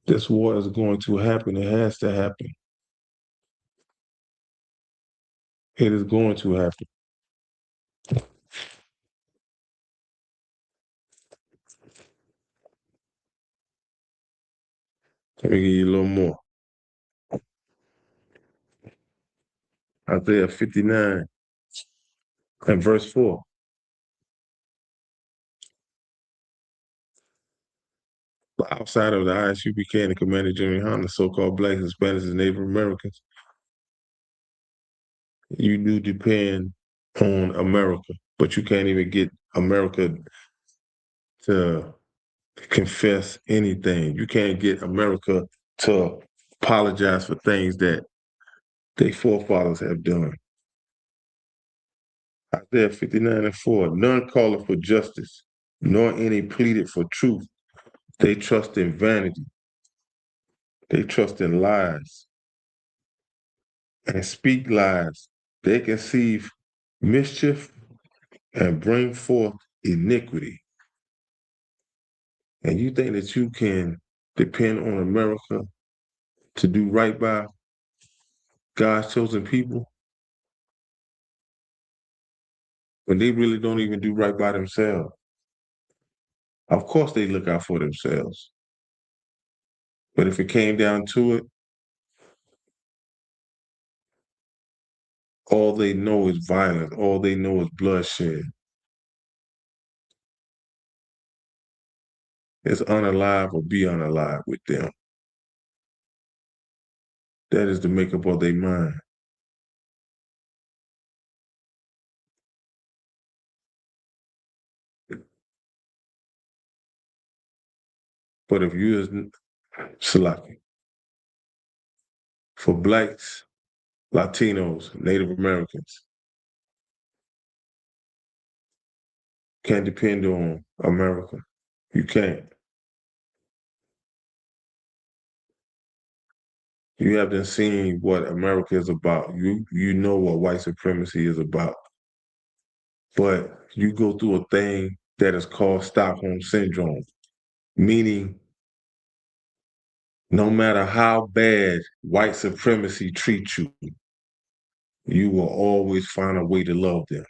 This war is going to happen. It has to happen. It is going to happen. Let me give you a little more. Isaiah 59 and verse 4. Outside of the ISUPK and the Commander General Honda, so-called blacks, Hispanics, and Native Americans, you do depend on America, but you can't even get America to confess anything. You can't get America to apologize for things that their forefathers have done. Isaiah 59 and 4, none calleth for justice, nor any pleaded for truth. They trust in vanity. They trust in lies and speak lies. They conceive mischief and bring forth iniquity. And you think that you can depend on America to do right by God's chosen people when they really don't even do right by themselves? Of course they look out for themselves. But if it came down to it, all they know is violence. All they know is bloodshed. It's unalive or be unalive with them. That is the makeup of their mind. But if you is Salaki, for blacks, Latinos, Native Americans, can't depend on America. You can't. You haven't seen what America is about. You know what white supremacy is about. But you go through a thing that is called Stockholm Syndrome, meaning no matter how bad white supremacy treats you, you will always find a way to love them.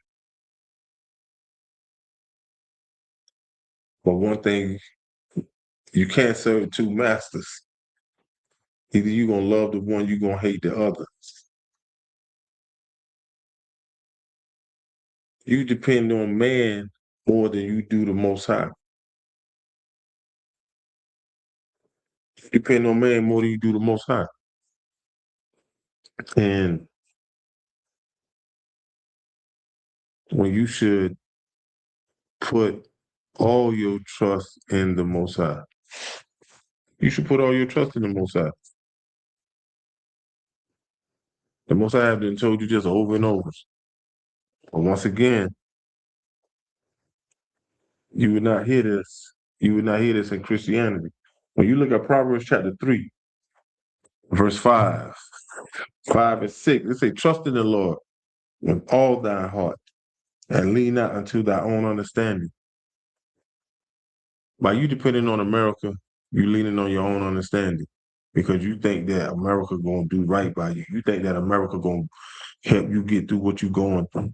But one thing, you can't serve two masters. Either you're going to love the one, you're going to hate the other. You depend on man more than you do the Most High. You depend on man more than you do the Most High. And when you should put all your trust in the Most High. You should put all your trust in the Most High. The Most High have been told you just over and over. But once again, you would not hear this. You would not hear this in Christianity. When you look at Proverbs chapter 3, verse 5, 5 and 6, it say, trust in the Lord with all thy heart and lean not unto thy own understanding. By you depending on America, you leaning on your own understanding because you think that America going to do right by you. You think that America going to help you get through what you're going through.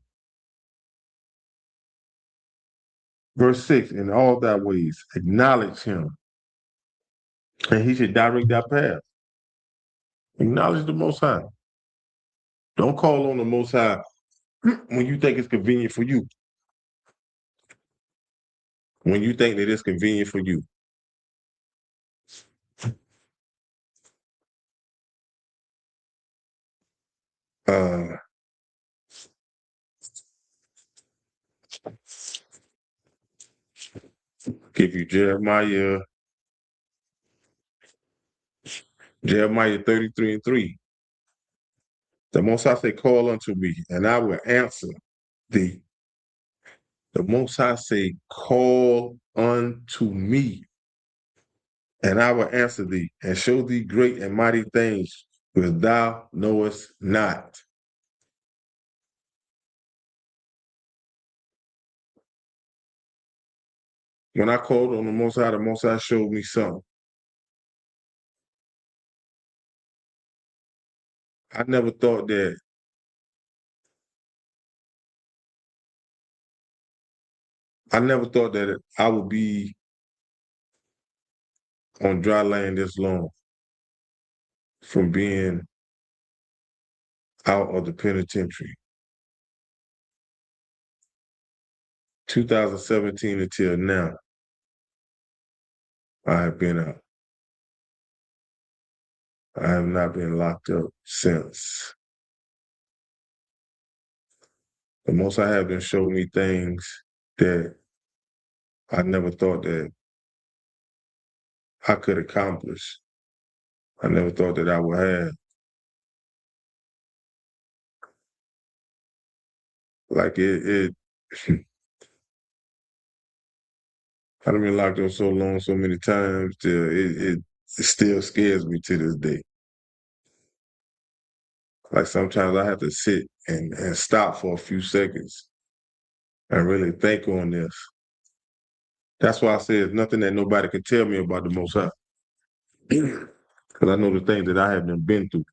Verse 6, in all thy ways, acknowledge him, and he should direct thy path. Acknowledge the Most High. Don't call on the Most High when you think it's convenient for you. When you think that it's convenient for you. Give you Jeremiah 33 and 3. The Most High say, call unto me, and I will answer thee. The Most High say, call unto me, and I will answer thee, and show thee great and mighty things which thou knowest not. When I called on the Most High showed me something. I never thought that I would be on dry land this long from being out of the penitentiary. 2017 until now, I have been out. I have not been locked up since. The Most I have been showing me things that I never thought that I could accomplish. I never thought that I would have. Like it I've been locked up so long, so many times, till it still scares me to this day. Like sometimes I have to sit and stop for a few seconds and really think on this. That's why I say it's nothing that nobody can tell me about the Most High. Because I know the things that I have been through.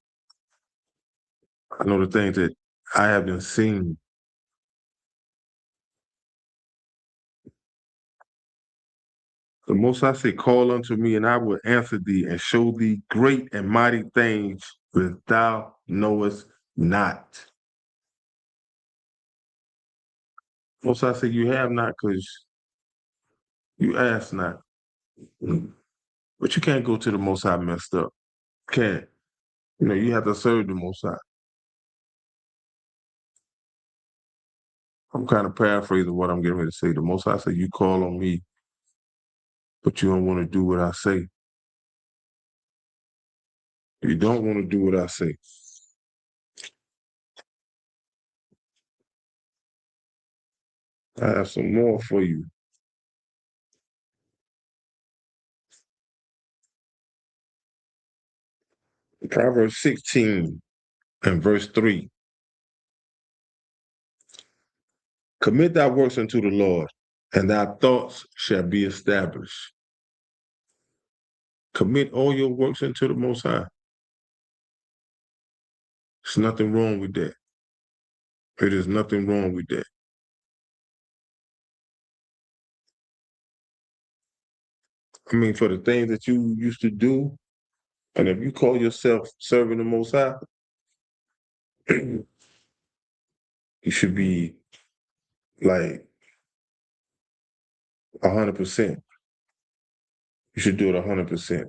I know the things that I have seen. The Most High say, call unto me, and I will answer thee and show thee great and mighty things which thou knowest not. Most High say, you have not because you ask not. But you can't go to the Most High messed up. Can't. You have to serve the Most High. I'm kind of paraphrasing what I'm getting ready to say. The Most High said, you call on me but you don't want to do what I say. You don't want to do what I say. I have some more for you. Proverbs 16 and verse 3. Commit thy works unto the Lord, and thy thoughts shall be established. Commit all your works unto the Most High. There's nothing wrong with that. There is nothing wrong with that. I mean, for the things that you used to do, and if you call yourself serving the Most High, you should be like 100%. You should do it 100%.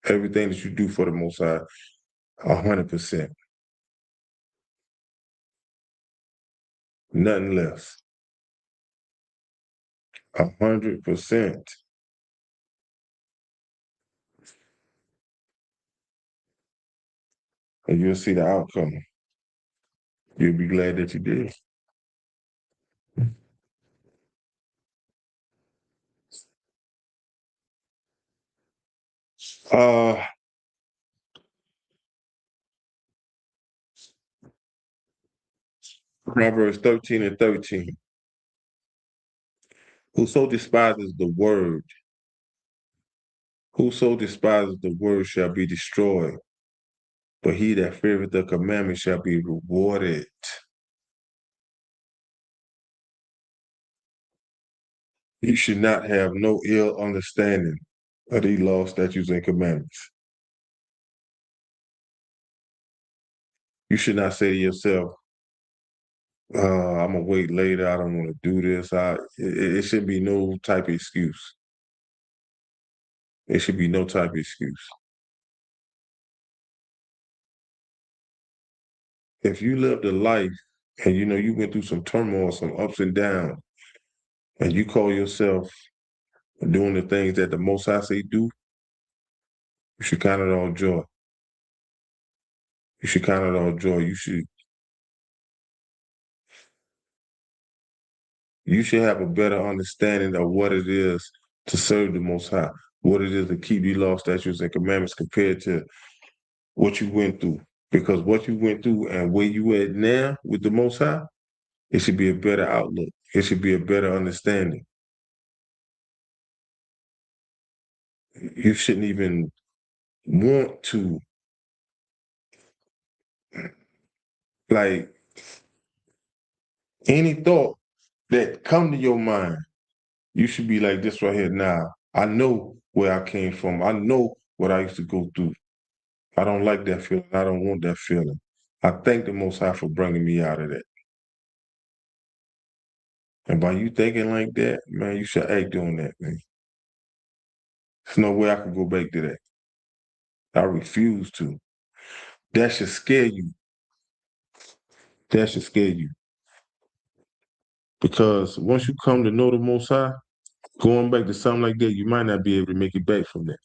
Everything that you do for the Most High, 100%. Nothing less. 100%. And you'll see the outcome. You'll be glad that you did. Uh, Proverbs 13 and 13. Whoso despises the word, whoso despises the word shall be destroyed, but he that feareth the commandment shall be rewarded. You should not have no ill understanding of these laws, statutes, and commandments. You should not say to yourself, I'm gonna wait later. I don't want to do this. It should be no type of excuse. It should be no type of excuse. If you lived a life and you know you went through some turmoil, some ups and downs, and you call yourself doing the things that the Most High say do, you should count it all joy. You should count it all joy. You should have a better understanding of what it is to serve the Most High, what it is to keep these laws, statutes, and commandments compared to what you went through. Because what you went through and where you at now with the Most High, it should be a better outlook. It should be a better understanding. You shouldn't even want to, like, any thought that come to your mind, you should be like this right here. Now, I know where I came from. I know what I used to go through. I don't like that feeling. I don't want that feeling. I thank the Most High for bringing me out of that. And by you thinking like that, man, you should act doing that, man. There's no way I could go back to that. I refuse to. That should scare you. That should scare you. Because once you come to know the Most High, going back to something like that, you might not be able to make it back from that.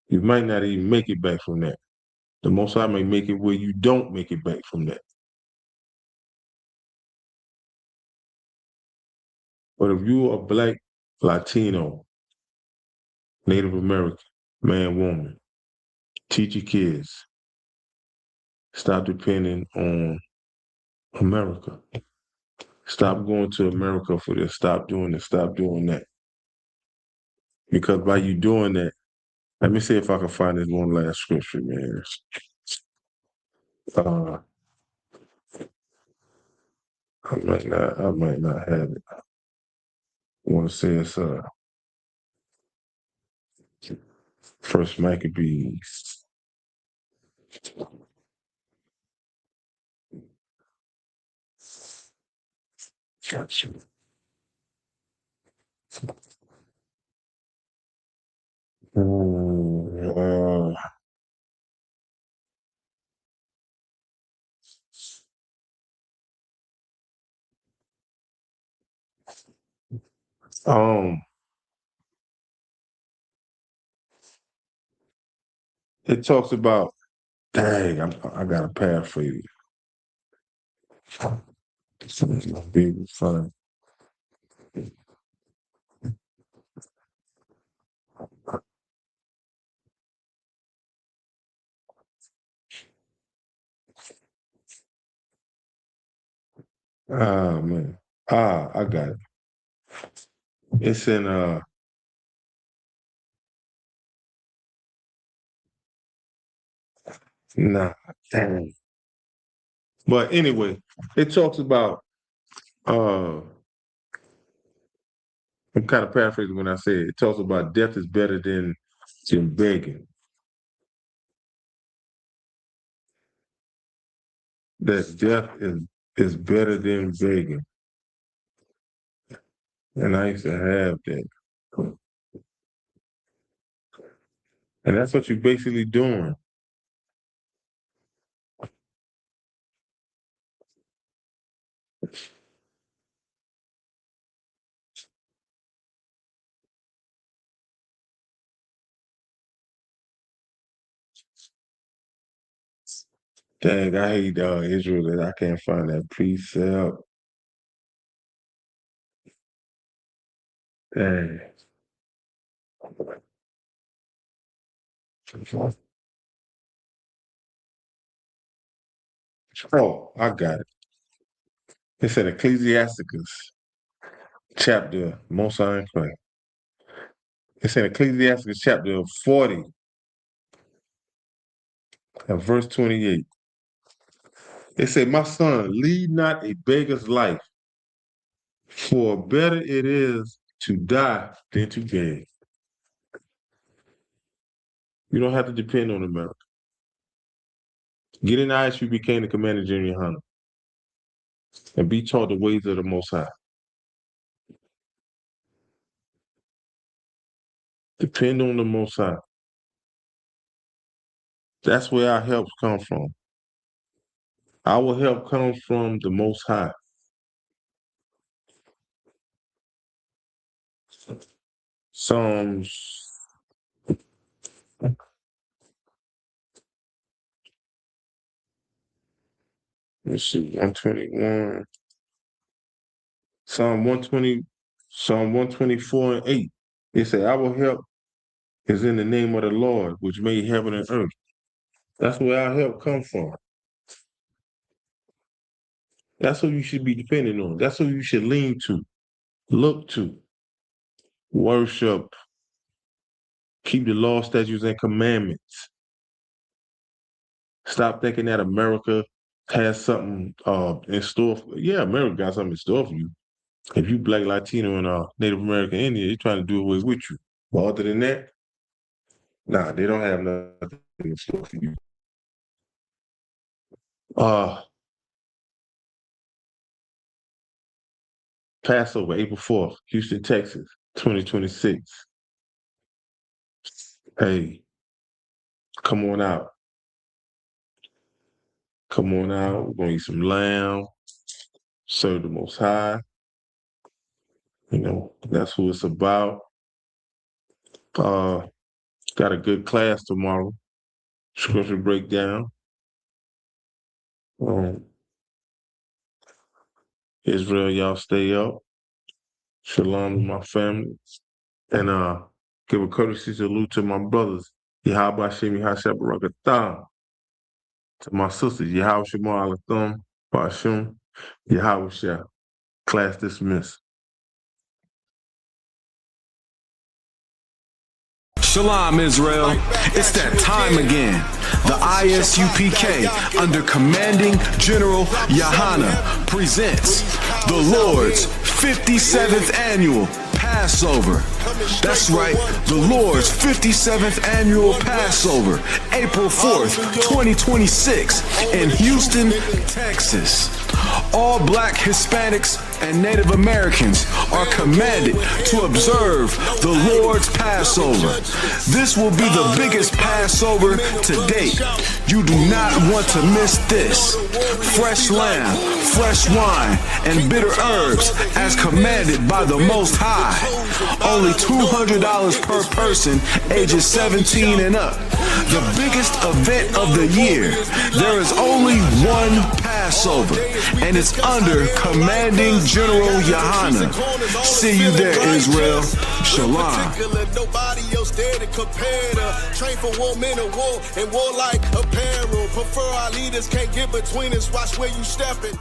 You might not even make it back from that. The Most High may make it where you don't make it back from that. But if you are Black, Latino, Native American, man, woman, teach your kids. Stop depending on America. Stop going to America for this. Stop doing this. Stop doing that. Because by you doing that, let me see if I can find this one last scripture, man. Uh, I might not have it. I want to say it's First Maccabees. Uh, Um, it talks about. Dang, I got to paraphrase it. It's gonna be fun. Ah man. I got it. It's in nah, dang. But anyway, it talks about I'm kind of paraphrasing when I say it. It talks about death is better than begging. That death is better than begging. And I used to have that. And that's what you're basically doing. Dang, I hate Israel that I can't find that precept. Dang. Oh, I got it. It's in Ecclesiasticus chapter, Most High in Christ. It's in Ecclesiasticus chapter 40 and verse 28. It said, my son, lead not a beggar's life, for better it is to die than to beg. You don't have to depend on America. Get in ISU, became the commander general hunter, and be taught the ways of the Most High. Depend on the Most High. That's where our help comes from. Our help comes from the Most High. Psalms. Let's see, 121. Psalm 120, Psalm 124 and 8. It said, our help is in the name of the Lord, which made heaven and earth. That's where our help comes from. That's who you should be depending on. That's who you should lean to, look to, worship, keep the law, statutes, and commandments. Stop thinking that America has something in store for you. Yeah, America got something in store for you. If you Black, Latino, and Native American Indian, they're trying to do away with you. But other than that, nah, they don't have nothing in store for you. Passover, April 4th, Houston, Texas, 2026. Hey, come on out. Come on out. We're going to eat some lamb, serve the Most High. You know, that's who it's about. Got a good class tomorrow. Scripture breakdown. Israel, y'all stay up. Shalom to my family. And give a courtesy salute to my brothers. Yahweh Hashem Yahshua Barakatam. To my sisters, Yahweh Shemar Alatham, Bashum, Yahweh Shah. Class dismissed. Shalom, Israel. It's that time again. The ISUPK, under Commanding General Yahana, presents the Lord's 57th Annual Passover. That's right, the Lord's 57th Annual Passover, April 4th, 2026, in Houston, Texas. all black Hispanics and Native Americans are commanded to observe the Lord's Passover. This will be the biggest Passover to date. You do not want to miss this. Fresh lamb, fresh wine, and bitter herbs as commanded by the Most High. Only $200 per person ages 17 and up. The biggest event of the year. There is only one Passover, and it's under Commanding General Yohana. See you there, Israel. Shalom. Nobody else there to compare to. Train for war, men of war, and warlike apparel. Prefer our leaders, can't get between us. Watch where you stepping.